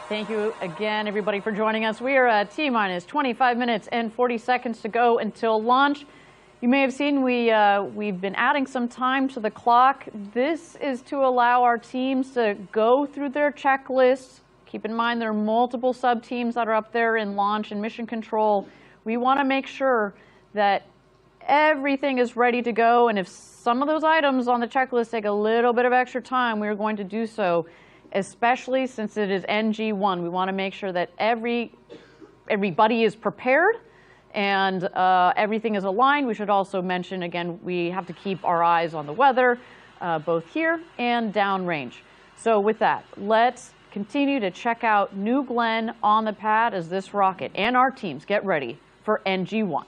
Thank you again, everybody, for joining us. We are at T-minus 25 minutes and 40 seconds to go until launch. You may have seen we've been adding some time to the clock. This is to allow our teams to go through their checklists. Keep in mind there are multiple sub-teams that are up there in launch and mission control. We want to make sure that everything is ready to go, and if some of those items on the checklist take a little bit of extra time, we are going to do so, especially since it is NG1. We want to make sure that everybody is prepared and everything is aligned. We should also mention, again, we have to keep our eyes on the weather, both here and downrange. So with that, let's continue to check out New Glenn on the pad as this rocket and our teams get ready for NG1.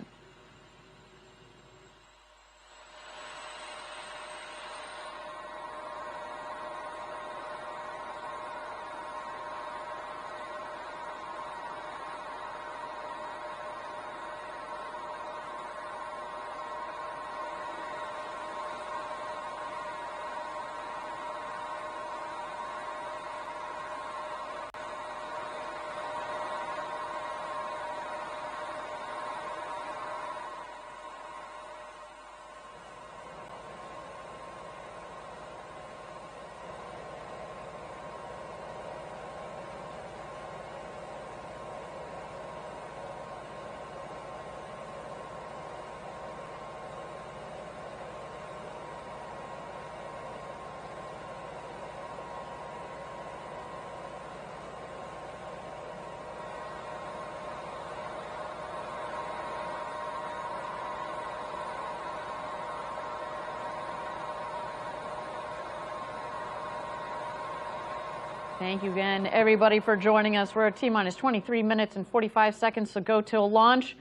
Thank you again, everybody, for joining us. We're at T-minus 23 minutes and 45 seconds to go till launch.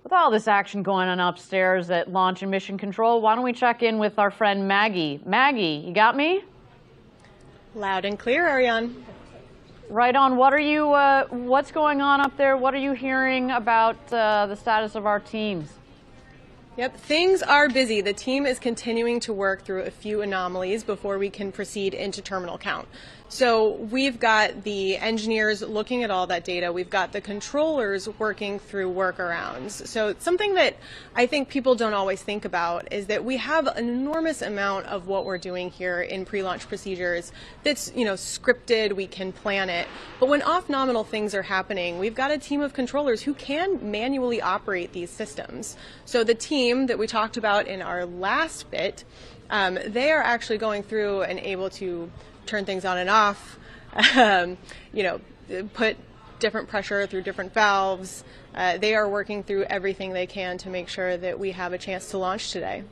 With all this action going on upstairs at Launch and Mission Control, why don't we check in with our friend Maggie. Maggie, you got me? Loud and clear, Ariane. Right on. What's going on up there? What are you hearing about the status of our teams? Yep, things are busy. The team is continuing to work through a few anomalies before we can proceed into terminal count. So we've got the engineers looking at all that data. We've got the controllers working through workarounds. So something that I think people don't always think about is that we have an enormous amount of what we're doing here in pre-launch procedures that's, scripted. We can plan it. But when off-nominal things are happening, we've got a team of controllers who can manually operate these systems. So the team that we talked about in our last bit, they are actually going through and able to turn things on and off, put different pressure through different valves. They are working through everything they can to make sure that we have a chance to launch today.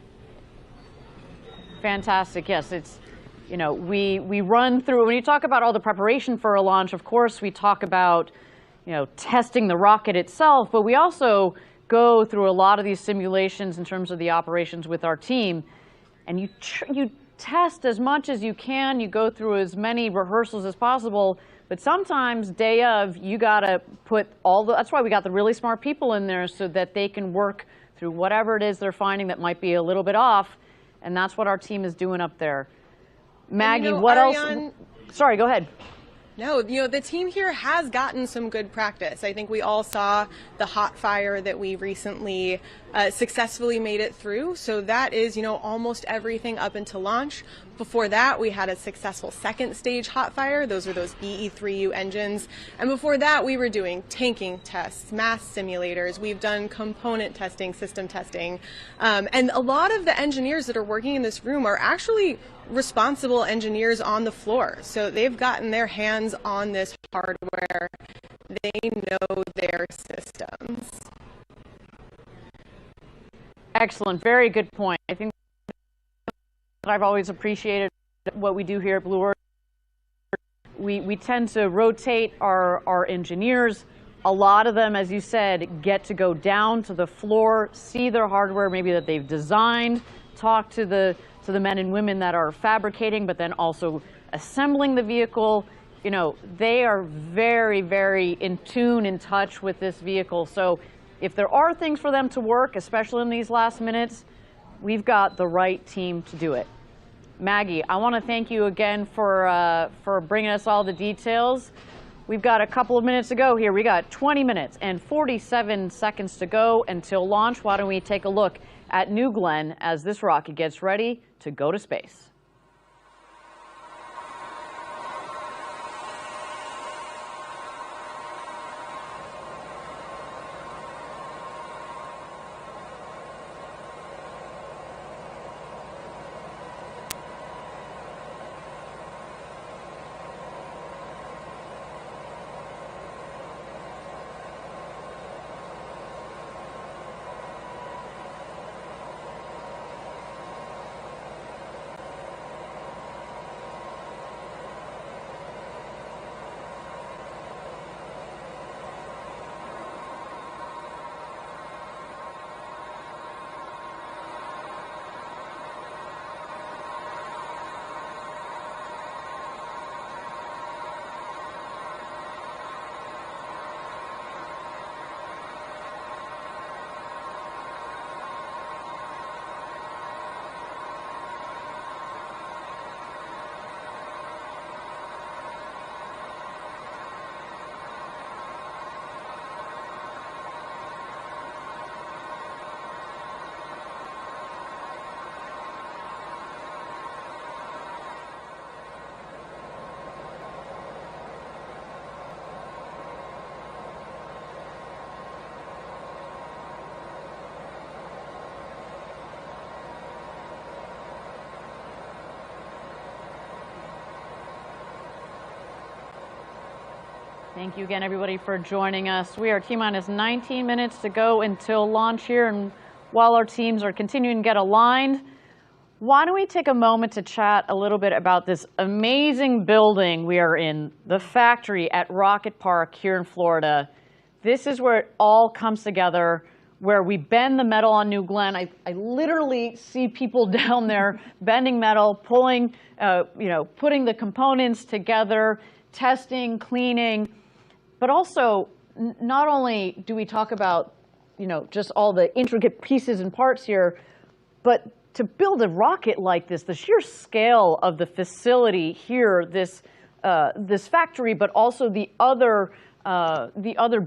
Fantastic. Yes, it's, we run through, when you talk about all the preparation for a launch, of course, we talk about, testing the rocket itself, but we also go through a lot of these simulations in terms of the operations with our team. And you test as much as you can, you go through as many rehearsals as possible, but sometimes day of, you gotta put that's why we got the really smart people in there so that they can work through whatever it is they're finding that might be a little bit off, and that's what our team is doing up there. Maggie, what Ariane, else? Sorry, go ahead. No, the team here has gotten some good practice. I think we all saw the hot fire that we recently successfully made it through. So that is, almost everything up until launch. Before that, we had a successful second stage hot fire. Those are those BE3U engines. And before that, we were doing tanking tests, mass simulators. We've done component testing, system testing. And a lot of the engineers that are working in this room are actually responsible engineers on the floor. So they've gotten their hands on this hardware. They know their systems. Excellent. Very good point. I think that I've always appreciated what we do here at Blue Origin. We tend to rotate our engineers. A lot of them, as you said, get to go down to the floor, see their hardware maybe that they've designed, talk to the men and women that are fabricating, but then also assembling the vehicle. They are very, very in tune, in touch with this vehicle. So if there are things for them to work, especially in these last minutes, we've got the right team to do it. Maggie, I want to thank you again for bringing us all the details. We've got a couple of minutes to go here. We got 20 minutes and 47 seconds to go until launch. Why don't we take a look at New Glenn as this rocket gets ready to go to space. Thank you again, everybody, for joining us. We are T-minus 19 minutes to go until launch here, and while our teams are continuing to get aligned, why don't we take a moment to chat a little bit about this amazing building we are in, the factory at Rocket Park here in Florida. This is where it all comes together, where we bend the metal on New Glenn. I literally see people down there bending metal, pulling, putting the components together, testing, cleaning. But also, not only do we talk about, just all the intricate pieces and parts here, but to build a rocket like this, the sheer scale of the facility here, this factory, but also the other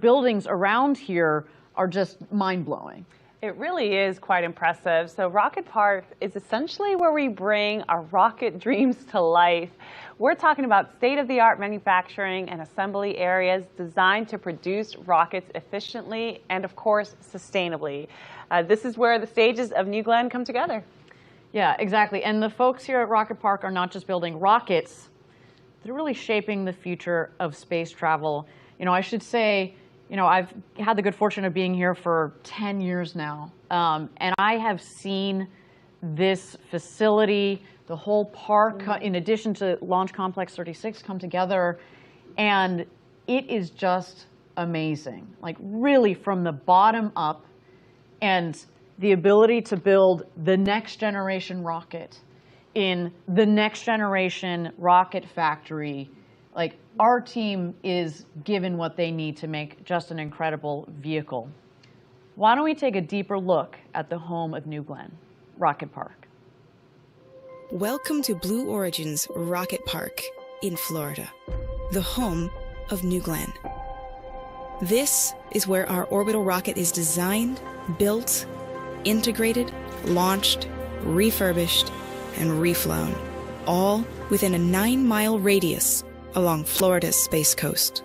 buildings around here are just mind-blowing. It really is quite impressive. So Rocket Park is essentially where we bring our rocket dreams to life. We're talking about state-of-the-art manufacturing and assembly areas designed to produce rockets efficiently and, of course, sustainably. This is where the stages of New Glenn come together. Yeah, exactly. And the folks here at Rocket Park are not just building rockets, they're really shaping the future of space travel. I should say, I've had the good fortune of being here for 10 years now, and I have seen this facility, the whole park, in addition to Launch Complex 36, come together, and it is just amazing. Like, really from the bottom up, and the ability to build the next generation rocket in the next generation rocket factory. Like, our team is given what they need to make just an incredible vehicle. Why don't we take a deeper look at the home of New Glenn, Rocket Park. Welcome to Blue Origin's Rocket Park in Florida, the home of New Glenn. This is where our orbital rocket is designed, built, integrated, launched, refurbished, and reflown, all within a 9-mile radius along Florida's Space Coast.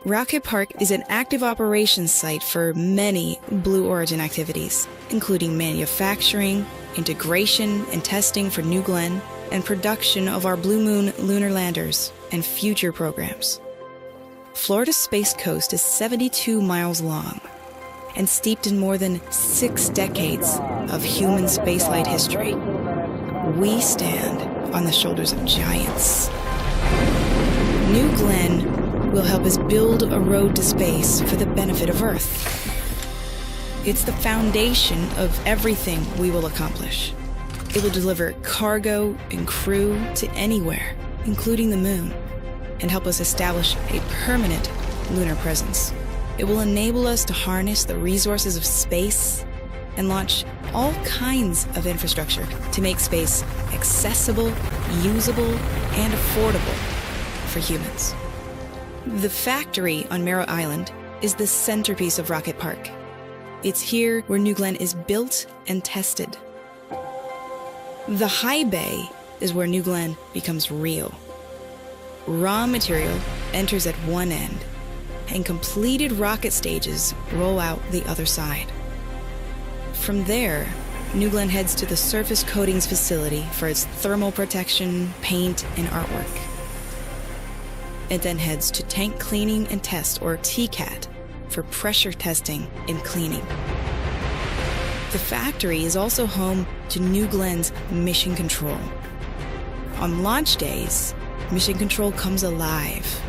Rocket Park is an active operations site for many Blue Origin activities, including manufacturing, integration and testing for New Glenn, and production of our Blue Moon lunar landers and future programs. Florida's Space Coast is 72 miles long and steeped in more than 6 decades of human spaceflight history. We stand on the shoulders of giants. New Glenn will help us build a road to space for the benefit of Earth. It's the foundation of everything we will accomplish. It will deliver cargo and crew to anywhere, including the moon, and help us establish a permanent lunar presence. It will enable us to harness the resources of space and launch all kinds of infrastructure to make space accessible, usable, and affordable for humans. The factory on Merritt Island is the centerpiece of Rocket Park. It's here where New Glenn is built and tested. The high bay is where New Glenn becomes real. Raw material enters at one end, and completed rocket stages roll out the other side. From there, New Glenn heads to the surface coatings facility for its thermal protection, paint, and artwork. It then heads to tank cleaning and test, or TCAT, for pressure testing and cleaning. The factory is also home to New Glenn's Mission Control. On launch days, Mission Control comes alive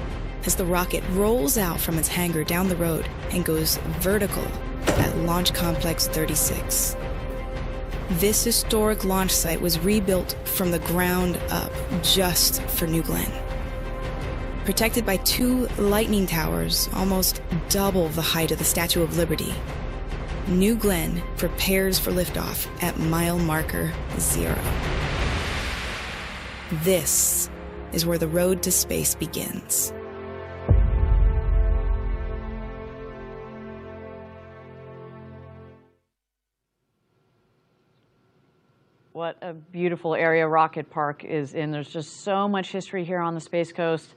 as the rocket rolls out from its hangar down the road and goes vertical at Launch Complex 36. This historic launch site was rebuilt from the ground up just for New Glenn. Protected by 2 lightning towers, almost double the height of the Statue of Liberty, New Glenn prepares for liftoff at mile marker 0. This is where the road to space begins. What a beautiful area Rocket Park is in. There's just so much history here on the Space Coast,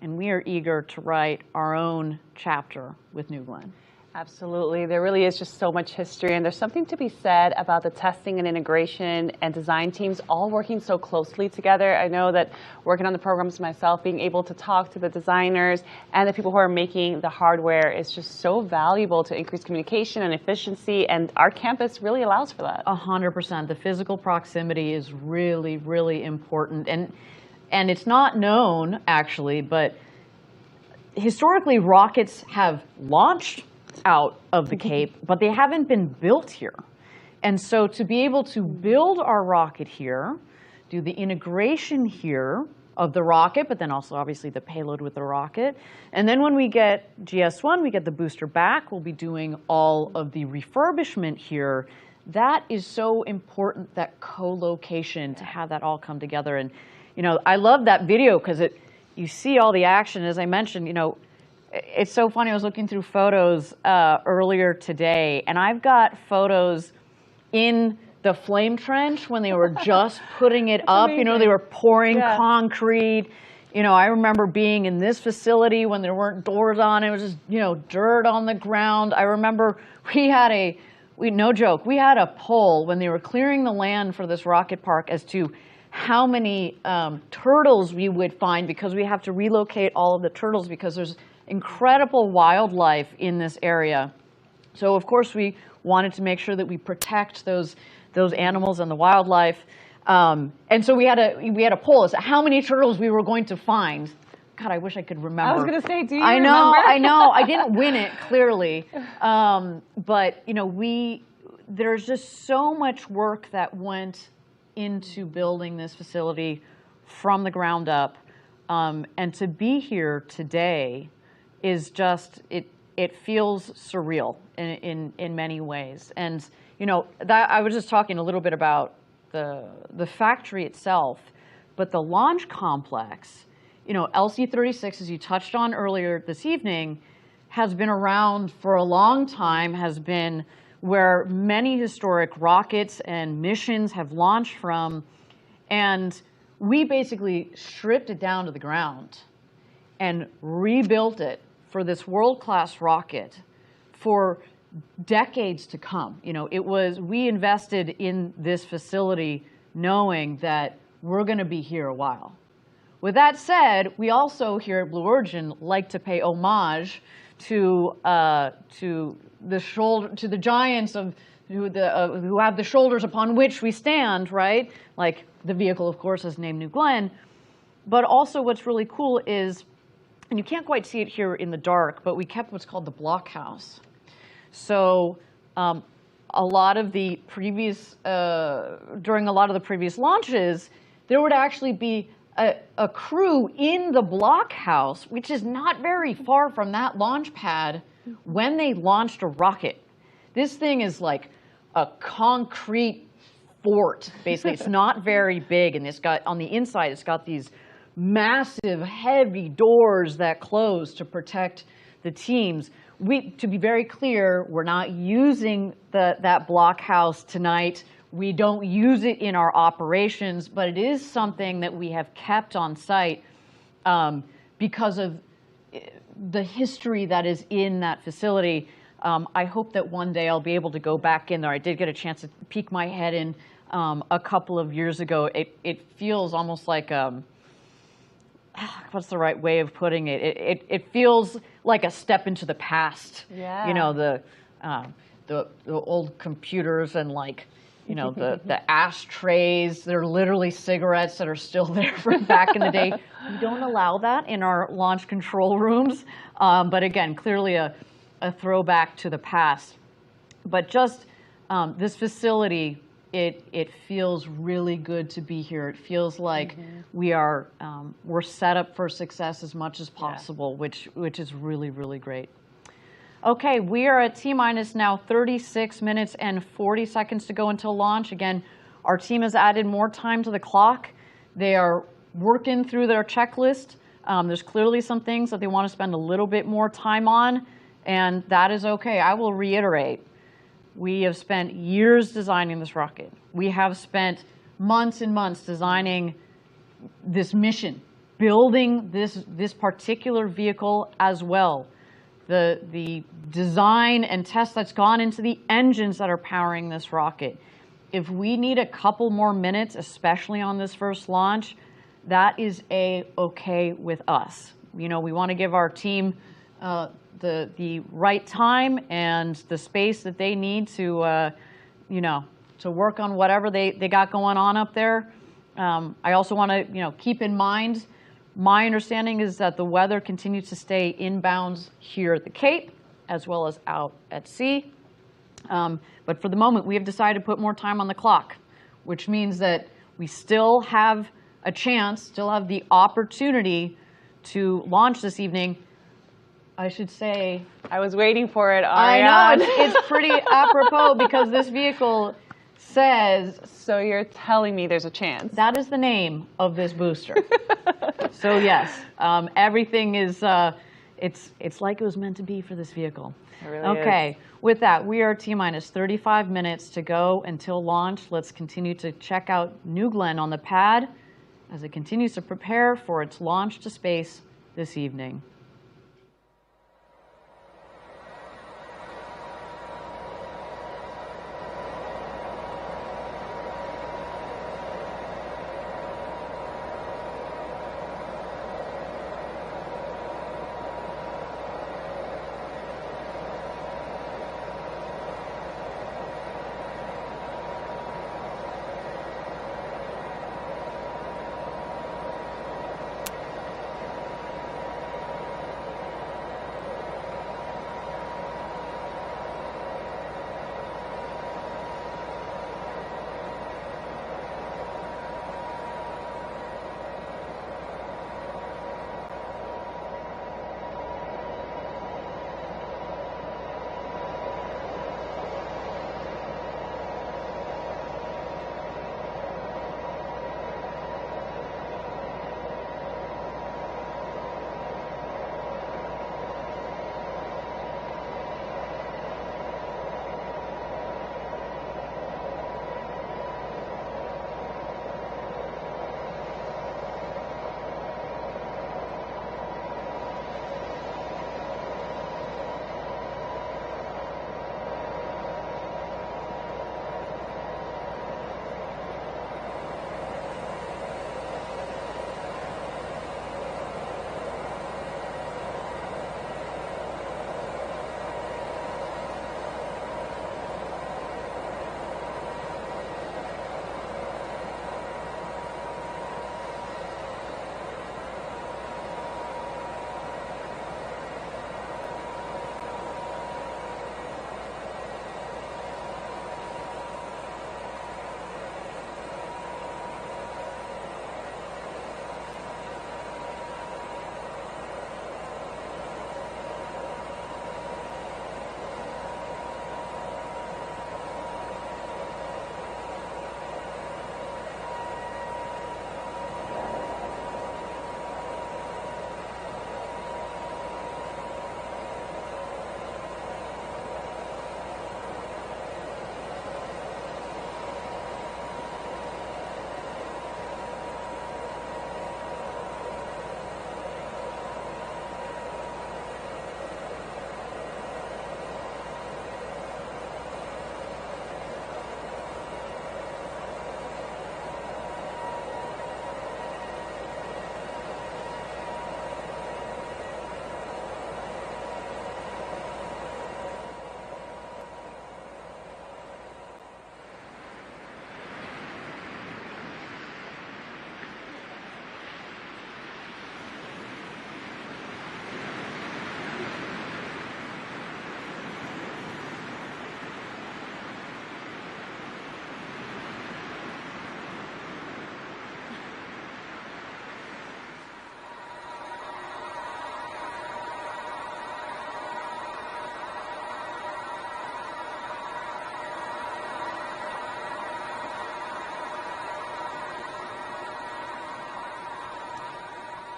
and we are eager to write our own chapter with New Glenn. Absolutely. There really is just so much history, and there's something to be said about the testing and integration and design teams all working so closely together. I know that working on the programs myself, being able to talk to the designers and the people who are making the hardware is just so valuable to increase communication and efficiency, and our campus really allows for that. 100%. The physical proximity is really, really important. And it's not known, actually, but historically rockets have launched out of the Cape, but they haven't been built here. And so to be able to build our rocket here, do the integration here of the rocket, but then also obviously the payload with the rocket. And then when we get GS1, we get the booster back, we'll be doing all of the refurbishment here. That is so important, that co-location, to have that all come together. And, you know, I love that video because you see all the action. As I mentioned, you know, it's so funny. I was looking through photos earlier today, and I've got photos in the flame trench when they were just putting it up. Amazing. You know, they were pouring concrete. You know, I remember being in this facility when there weren't doors on. It was just, you know, dirt on the ground. I remember no joke, we had a poll when they were clearing the land for this rocket park as to how many turtles we would find, because we have to relocate all of the turtles because there's incredible wildlife in this area. So of course we wanted to make sure that we protect those animals and the wildlife. And so we had a poll as to how many turtles we were going to find. God, I wish I could remember. I was going to say, do you remember? I know. I didn't win it, clearly. But, you know, there's just so much work that went into building this facility from the ground up. And to be here today is just, it feels surreal in many ways. And, you know, I was just talking a little bit about the factory itself, but the launch complex, you know, LC-36, as you touched on earlier this evening, has been around for a long time, has been where many historic rockets and missions have launched from. And we basically stripped it down to the ground and rebuilt it for this world-class rocket for decades to come. You know, we invested in this facility knowing that we're going to be here a while. With that said, we also here at Blue Origin like to pay homage to the giants who have the shoulders upon which we stand, right? Like the vehicle, of course, is named New Glenn. But also what's really cool is, and you can't quite see it here in the dark, but we kept what's called the blockhouse. So during a lot of the previous launches, there would actually be a crew in the blockhouse, which is not very far from that launch pad, when they launched a rocket. This thing is like a concrete fort, basically. It's not very big, and on the inside, it's got these massive, heavy doors that close to protect the teams. To be very clear, we're not using that blockhouse tonight. We don't use it in our operations, but it is something that we have kept on site because of the history that is in that facility. I hope that one day I'll be able to go back in there. I did get a chance to peek my head in a couple of years ago. It feels almost like what's the right way of putting it? It feels like a step into the past. Yeah. You know, the old computers and like, you know, the ashtrays. They're literally cigarettes that are still there from back in the day. We don't allow that in our launch control rooms. But again, clearly a throwback to the past. But just this facility, it feels really good to be here. It feels like we're set up for success as much as possible, which is really, really great. Okay, we are at T-minus now 36 minutes and 40 seconds to go until launch. Again, our team has added more time to the clock. They are working through their checklist. There's clearly some things that they want to spend a little bit more time on, and that is okay. I will reiterate, we have spent years designing this rocket. We have spent months and months designing this mission, building this particular vehicle as well. The design and test that's gone into the engines that are powering this rocket. If we need a couple more minutes, especially on this first launch, that is okay with us. You know, we want to give our team the right time and the space that they need to, you know, to work on whatever they got going on up there. I also want to, you know, keep in mind, my understanding is that the weather continues to stay inbounds here at the Cape, as well as out at sea. But for the moment, we have decided to put more time on the clock, which means that we still have a chance, still have the opportunity to launch this evening. I should say, I was waiting for it, Ariane. I know, it's pretty apropos because this vehicle says... So you're telling me there's a chance. That is the name of this booster. So yes, everything is, it's like it was meant to be for this vehicle. It really okay, with that, we are T-minus 35 minutes to go until launch. Let's continue to check out New Glenn on the pad as it continues to prepare for its launch to space this evening.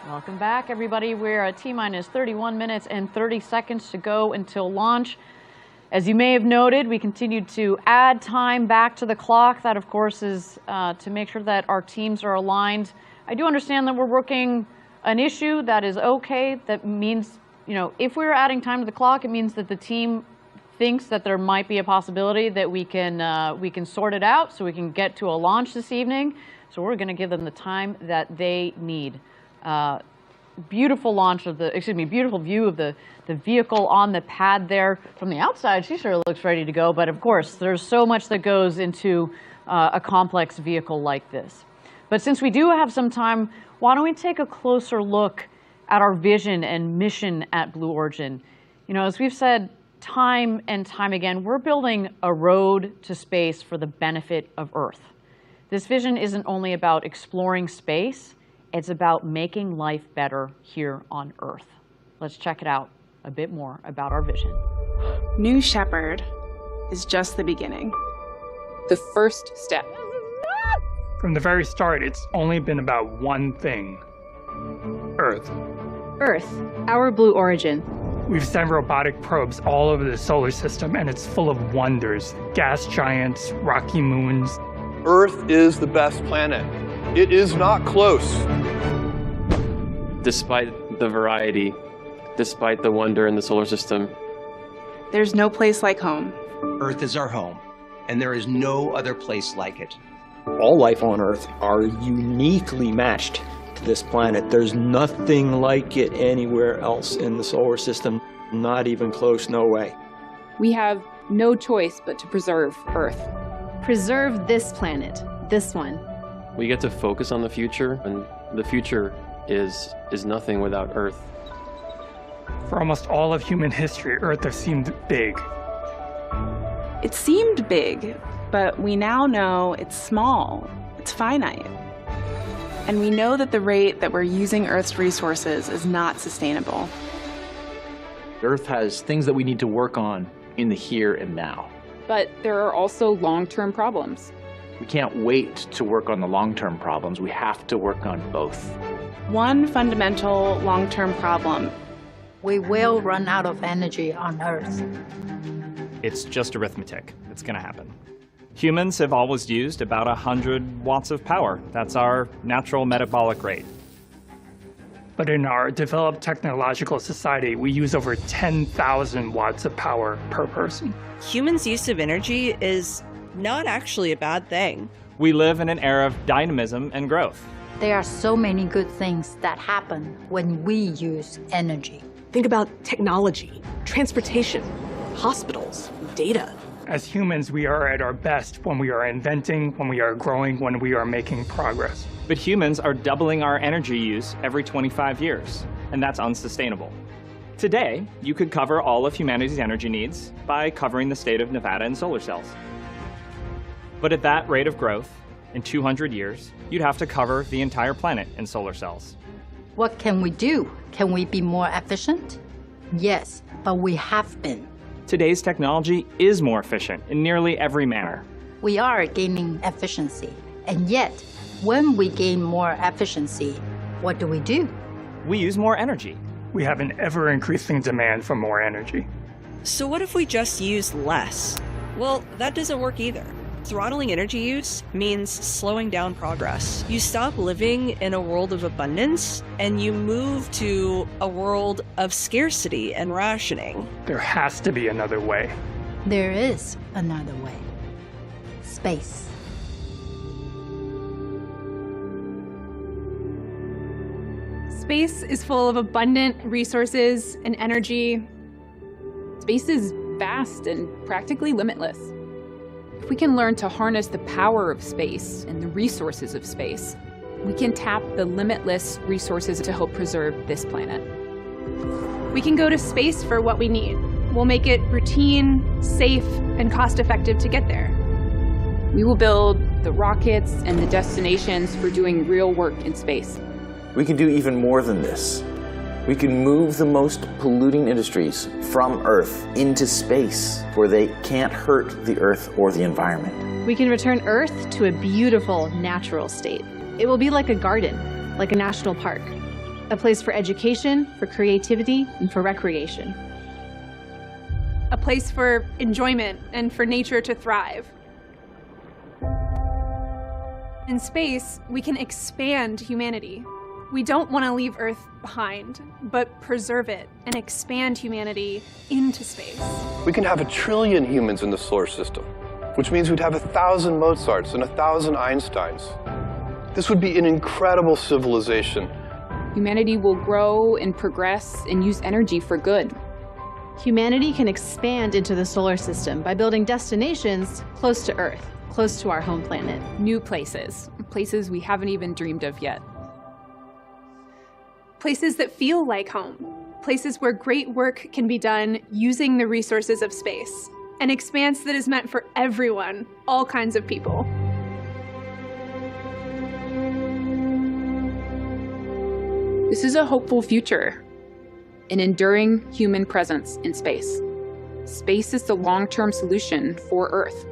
Welcome back, everybody. We're at T-minus 31 minutes and 30 seconds to go until launch. As you may have noted, we continued to add time back to the clock. That, of course, is to make sure that our teams are aligned. I do understand that we're working an issue. That is okay. That means, if we're adding time to the clock, it means that the team thinks that there might be a possibility that we can sort it out so we can get to a launch this evening. So we're going to give them the time that they need. Beautiful beautiful view of the vehicle on the pad there. From the outside, she sure looks ready to go, but of course, there's so much that goes into a complex vehicle like this. But since we do have some time, why don't we take a closer look at our vision and mission at Blue Origin? As we've said time and time again, we're building a road to space for the benefit of Earth. This vision isn't only about exploring space, it's about making life better here on Earth. Let's check it out a bit more about our vision. New Shepard is just the beginning. The first step. From the very start, it's only been about one thing: Earth. Earth, our Blue Origin. We've sent robotic probes all over the solar system, and it's full of wonders: gas giants, rocky moons. Earth is the best planet. It is not close. Despite the variety, despite the wonder in the solar system, there's no place like home. Earth is our home, and there is no other place like it. All life on Earth are uniquely matched to this planet. There's nothing like it anywhere else in the solar system. Not even close, no way. We have no choice but to preserve Earth. Preserve this planet, this one. we get to focus on the future, and the future is nothing without Earth. For almost all of human history, Earth has seemed big. It seemed big, but we now know it's small, it's finite. And we know that the rate that we're using Earth's resources is not sustainable. Earth has things that we need to work on in the here and now. But there are also long-term problems. We can't wait to work on the long-term problems. We have to work on both. One fundamental long-term problem. We will run out of energy on Earth. It's just arithmetic. It's going to happen. Humans have always used about 100 watts of power. That's our natural metabolic rate. But in our developed technological society, we use over 10,000 watts of power per person. Humans' use of energy is not actually a bad thing. We live in an era of dynamism and growth. There are so many good things that happen when we use energy. Think about technology, transportation, hospitals, data. As humans, we are at our best when we are inventing, when we are growing, when we are making progress. But humans are doubling our energy use every 25 years, and that's unsustainable. Today, you could cover all of humanity's energy needs by covering the state of Nevada in solar cells. But at that rate of growth, in 200 years, you'd have to cover the entire planet in solar cells. What can we do? Can we be more efficient? Yes, but we have been. Today's technology is more efficient in nearly every manner. We are gaining efficiency, and yet, when we gain more efficiency, what do? We use more energy. We have an ever-increasing demand for more energy. So what if we just use less? Well, that doesn't work either. Throttling energy use means slowing down progress. You stop living in a world of abundance and you move to a world of scarcity and rationing. There has to be another way. There is another way. Space. Space is full of abundant resources and energy. Space is vast and practically limitless. If we can learn to harness the power of space and the resources of space, we can tap the limitless resources to help preserve this planet. We can go to space for what we need. We'll make it routine, safe, and cost-effective to get there. We will build the rockets and the destinations for doing real work in space. We can do even more than this. We can move the most polluting industries from Earth into space, where they can't hurt the Earth or the environment. We can return Earth to a beautiful natural state. It will be like a garden, like a national park. A place for education, for creativity, and for recreation. A place for enjoyment and for nature to thrive. In space, we can expand humanity. We don't want to leave Earth behind, but preserve it and expand humanity into space. We can have 1 trillion humans in the solar system, which means we'd have 1,000 Mozarts and 1,000 Einsteins. This would be an incredible civilization. Humanity will grow and progress and use energy for good. Humanity can expand into the solar system by building destinations close to Earth, close to our home planet. New places, places we haven't even dreamed of yet. Places that feel like home. Places where great work can be done using the resources of space. An expanse that is meant for everyone, all kinds of people. This is a hopeful future. An enduring human presence in space. Space is the long-term solution for Earth.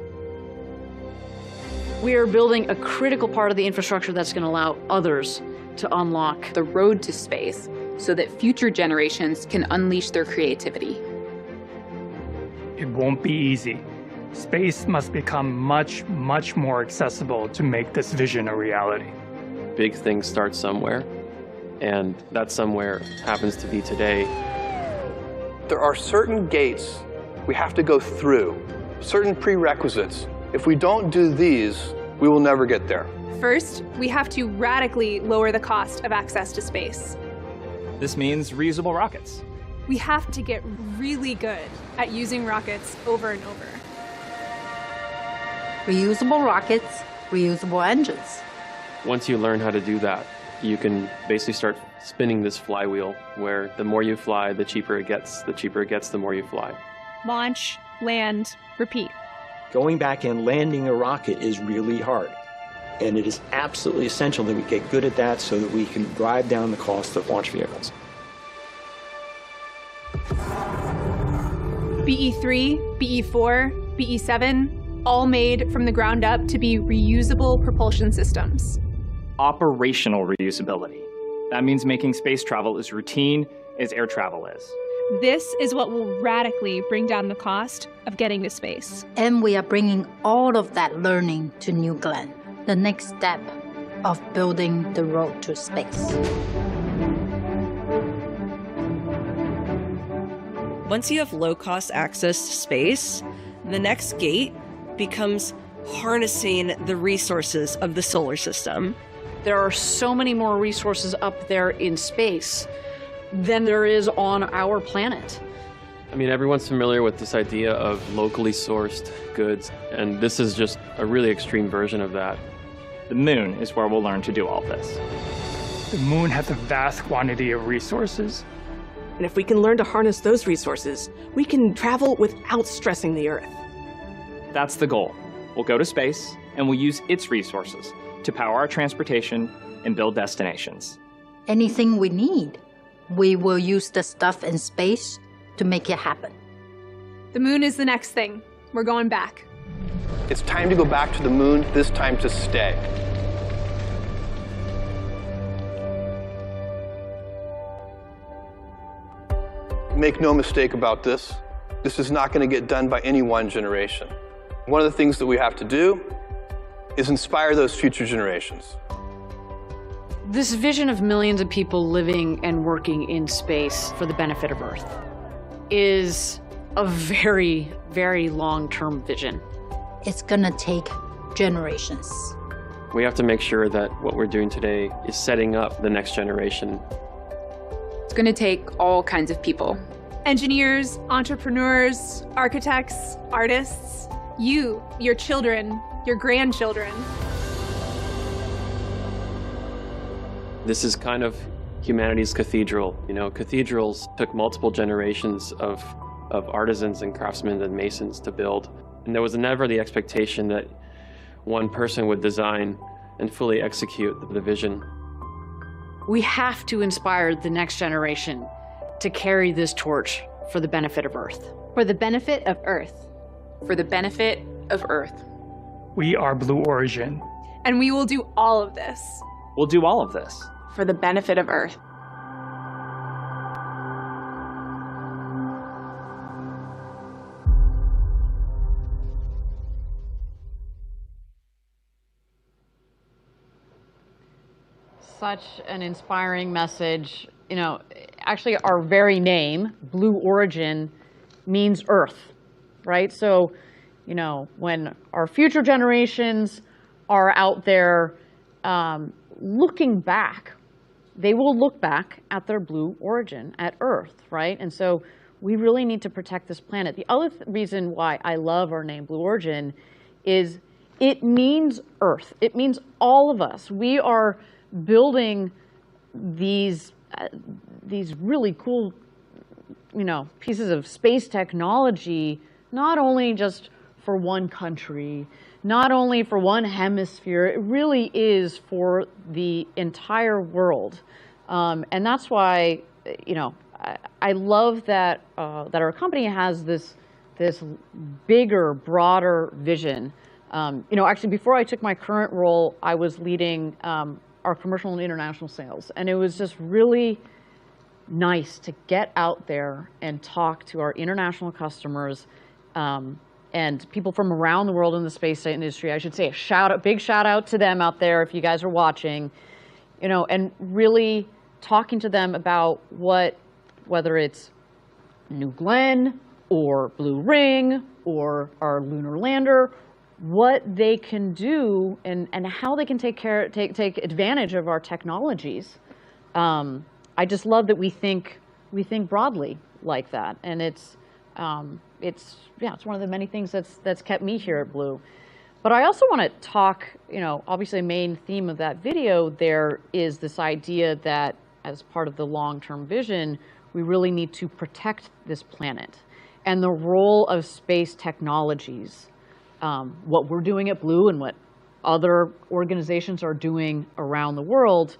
We are building a critical part of the infrastructure that's going to allow others to unlock the road to space so that future generations can unleash their creativity. It won't be easy. Space must become much, much more accessible to make this vision a reality. Big things start somewhere, and that somewhere happens to be today. There are certain gates we have to go through, certain prerequisites. If we don't do these, we will never get there. First, we have to radically lower the cost of access to space. This means reusable rockets. We have to get really good at using rockets over and over. Reusable rockets, reusable engines. Once you learn how to do that, you can basically start spinning this flywheel where the more you fly, the cheaper it gets. The cheaper it gets, the more you fly. Launch, land, repeat. Going back and landing a rocket is really hard. And it is absolutely essential that we get good at that so that we can drive down the cost of launch vehicles. BE-3, BE-4, BE-7, all made from the ground up to be reusable propulsion systems. Operational reusability. That means making space travel as routine as air travel is. This is what will radically bring down the cost of getting to space. And we are bringing all of that learning to New Glenn, the next step of building the road to space. Once you have low-cost access to space, the next gate becomes harnessing the resources of the solar system. There are so many more resources up there in space than there is on our planet. I mean, everyone's familiar with this idea of locally sourced goods, and this is just a really extreme version of that. The moon is where we'll learn to do all this. The moon has a vast quantity of resources. And if we can learn to harness those resources, we can travel without stressing the Earth. That's the goal. We'll go to space, and we'll use its resources to power our transportation and build destinations. Anything we need, we will use the stuff in space to make it happen. The moon is the next thing. We're going back. It's time to go back to the moon, this time to stay. Make no mistake about this. This is not going to get done by any one generation. One of the things that we have to do is inspire those future generations. This vision of millions of people living and working in space for the benefit of Earth is a very, very long-term vision. It's gonna take generations. We have to make sure that what we're doing today is setting up the next generation. It's going to take all kinds of people. Engineers, entrepreneurs, architects, artists, you, your children, your grandchildren. This is kind of humanity's cathedral. You know, cathedrals took multiple generations of artisans and craftsmen and masons to build. And there was never the expectation that one person would design and fully execute the vision. We have to inspire the next generation to carry this torch for the benefit of Earth. For the benefit of Earth. For the benefit of Earth. We are Blue Origin. And we will do all of this. We'll do all of this. For the benefit of Earth. such an inspiring message. You know, actually our very name, Blue Origin, means Earth, right? So, you know, when our future generations are out there looking back, they will look back at their blue origin, at Earth, right? And so we really need to protect this planet. The other reason why I love our name, Blue Origin, is it means Earth. It means all of us. We are building these really cool, you know, pieces of space technology, not only just for one country, not only for one hemisphere, it really is for the entire world. And that's why, you know, I love that that our company has this bigger, broader vision. You know, actually, before I took my current role, I was leading our commercial and international sales, and it was just really nice to get out there and talk to our international customers and people from around the world in the space industry. I should say a big shout out to them out there if you guys are watching, you know, and really talking to them about whether it's New Glenn or Blue Ring or our lunar lander, what they can do and how they can take advantage of our technologies. I just love that we think broadly like that, and it's one of the many things that's kept me here at Blue. But I also want to talk, you know, obviously the main theme of that video there is this idea that as part of the long-term vision, we really need to protect this planet and the role of space technologies. What we're doing at Blue and what other organizations are doing around the world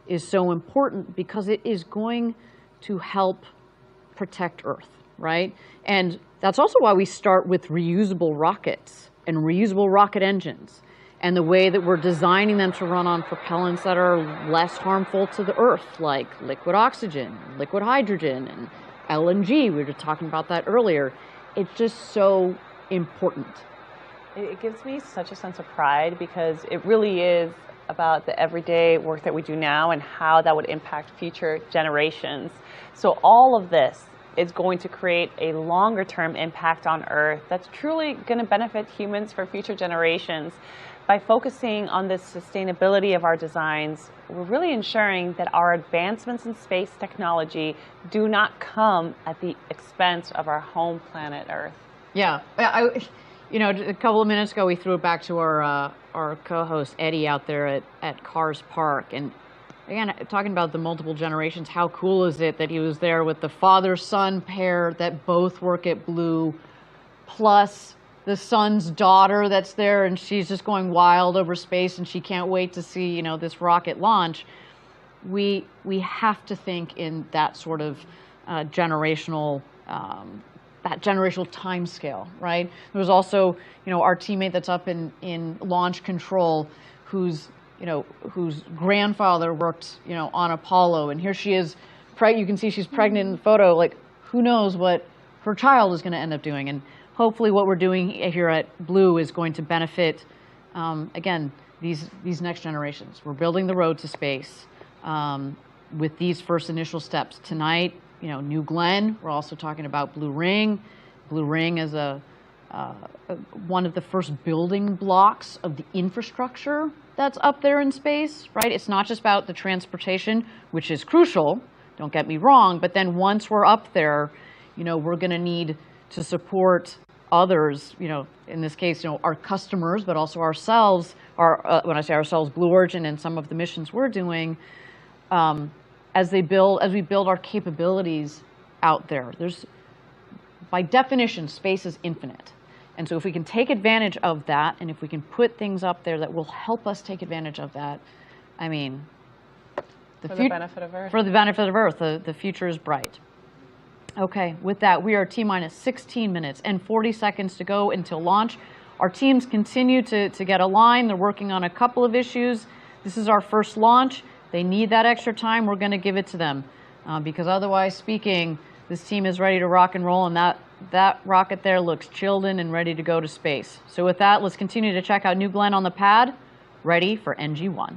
is so important because it is going to help protect Earth, right? And that's also why we start with reusable rockets and reusable rocket engines and the way that we're designing them to run on propellants that are less harmful to the Earth, like liquid oxygen, liquid hydrogen, and LNG. We were just talking about that earlier. It's just so important. It gives me such a sense of pride because it really is about the everyday work that we do now and how that would impact future generations. So all of this is going to create a longer term impact on Earth that's truly going to benefit humans for future generations. By focusing on the sustainability of our designs, we're really ensuring that our advancements in space technology do not come at the expense of our home planet Earth. Yeah, you know, a couple of minutes ago we threw it back to our co-host Eddie out there at Cars Park, and again, talking about the multiple generations, how cool is it that he was there with the father-son pair that both work at Blue, plus the son's daughter that's there, and she's just going wild over space, and she can't wait to see, you know, this rocket launch. We have to think in that sort of generational time scale, right? There was also, you know, our teammate that's up in launch control, whose grandfather worked, you know, on Apollo, and here she is, you can see she's pregnant in the photo. Like, who knows what her child is going to end up doing? And hopefully, what we're doing here at Blue is going to benefit, again, these next generations. We're building the road to space with these first initial steps tonight. You know, New Glenn. We're also talking about Blue Ring. Blue Ring is one of the first building blocks of the infrastructure that's up there in space, right? It's not just about the transportation, which is crucial, don't get me wrong, but then once we're up there, you know, we're going to need to support others, you know, in this case, you know, our customers, but also ourselves, when I say ourselves, Blue Origin and some of the missions we're doing, as we build our capabilities out there. By definition, space is infinite. And so if we can take advantage of that, and if we can put things up there that will help us take advantage of that, I mean, for the benefit of Earth. For the benefit of Earth, the future is bright. Okay, with that, we are T-minus 16 minutes and 40 seconds to go until launch. Our teams continue to get aligned. They're working on a couple of issues. This is our first launch. They need that extra time. We're going to give it to them because otherwise speaking, this team is ready to rock and roll, and that rocket there looks chilled in and ready to go to space. So with that, let's continue to check out New Glenn on the pad, ready for NG1.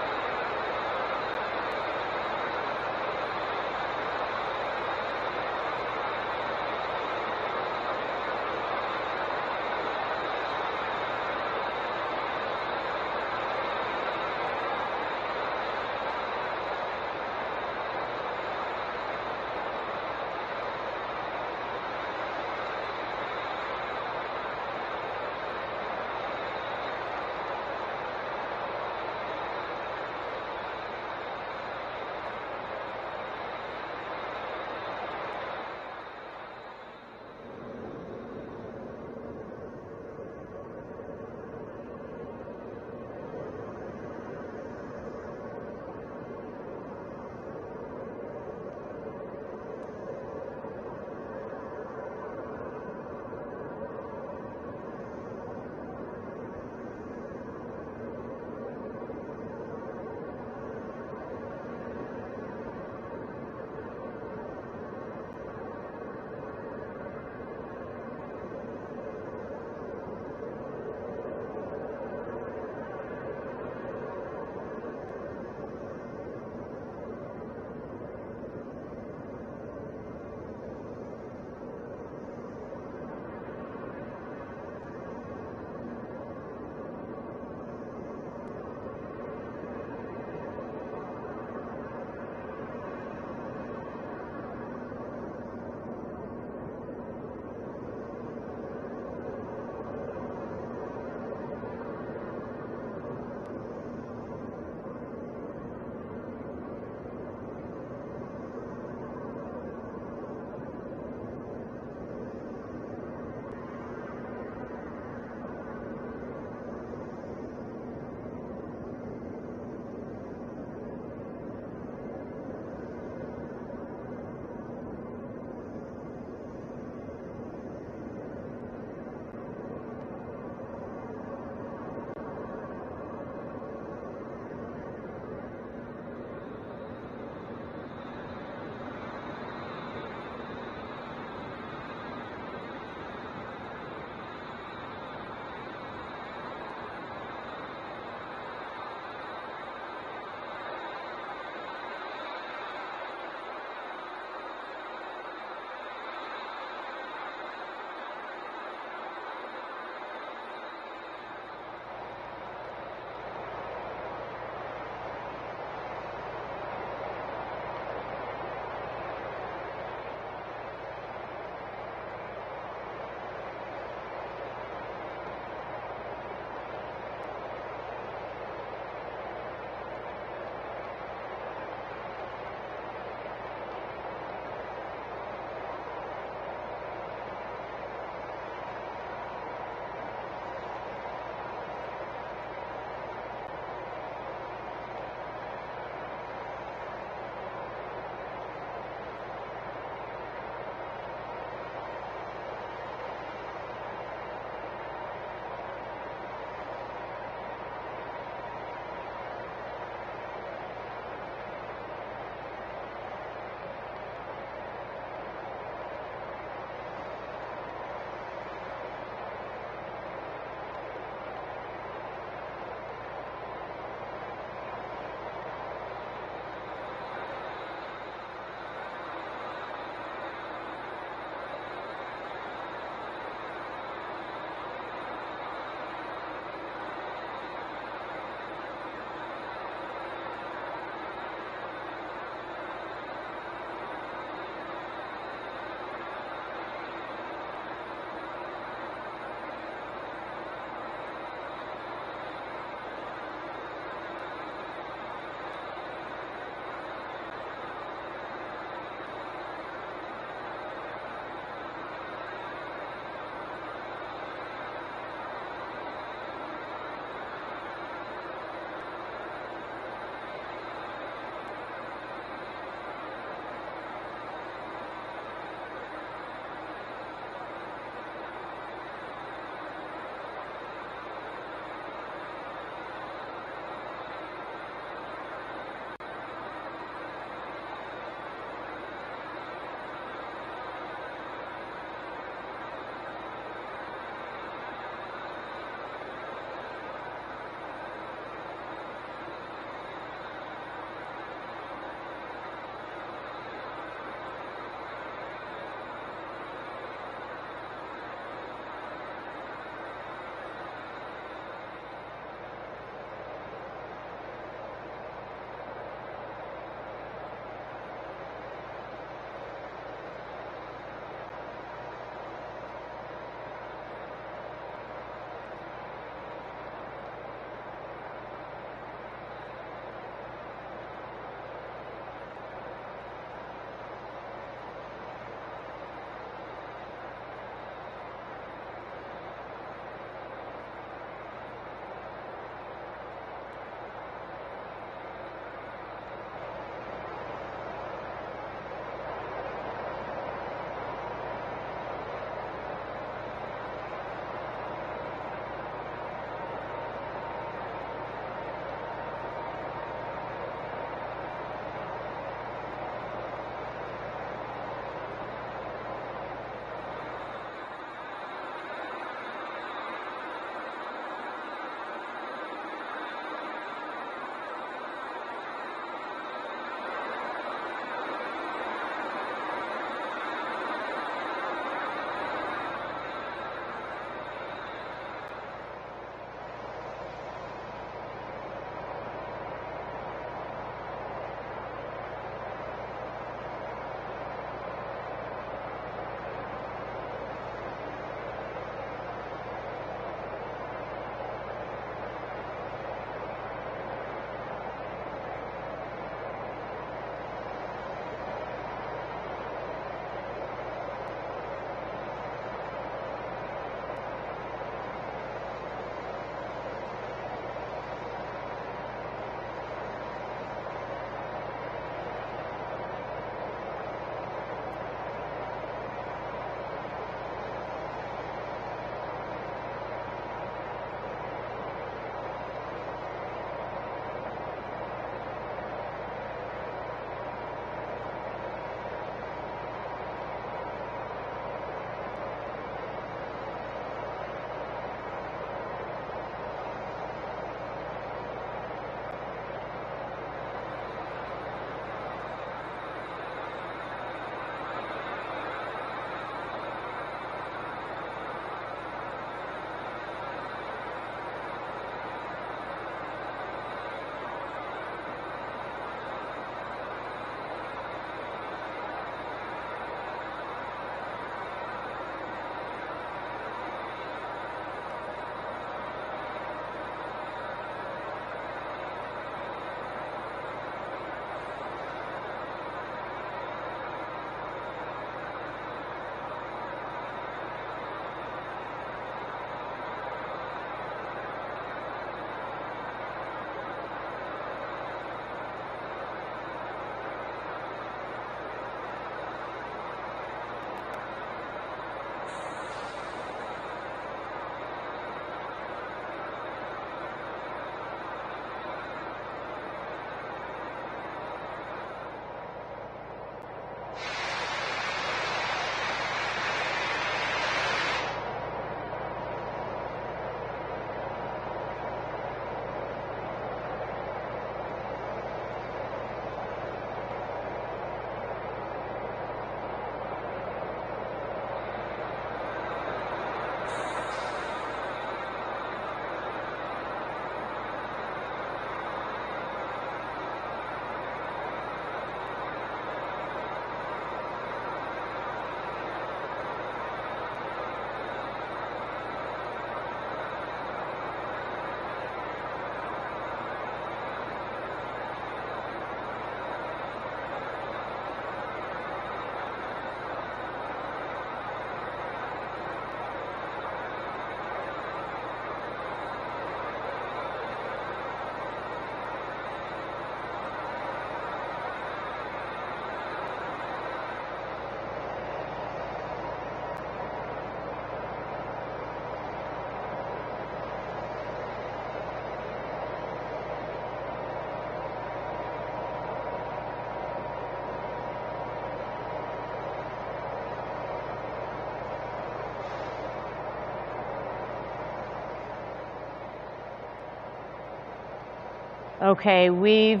Okay, we've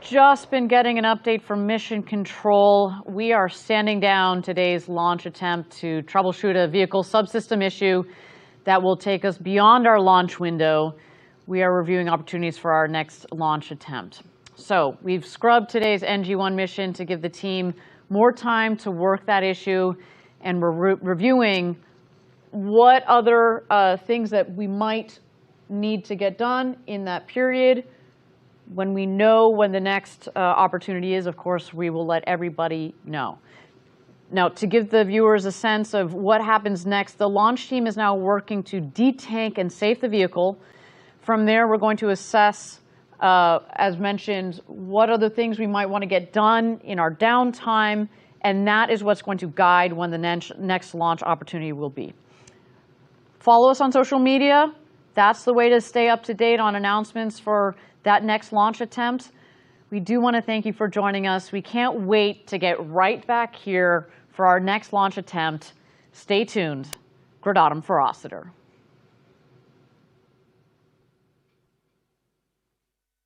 just been getting an update from Mission Control. We are standing down today's launch attempt to troubleshoot a vehicle subsystem issue that will take us beyond our launch window. We are reviewing opportunities for our next launch attempt. So we've scrubbed today's NG-1 mission to give the team more time to work that issue, and we're reviewing what other things that we might need to get done in that period. When we know when the next opportunity is, of course, we will let everybody know. Now, to give the viewers a sense of what happens next, the launch team is now working to detank and safe the vehicle. From there, we're going to assess, as mentioned, what other things we might want to get done in our downtime, and that is what's going to guide when the next launch opportunity will be. Follow us on social media. That's the way to stay up to date on announcements for that next launch attempt. We do want to thank you for joining us. We can't wait to get right back here for our next launch attempt. Stay tuned. Gradatum for Rossiter.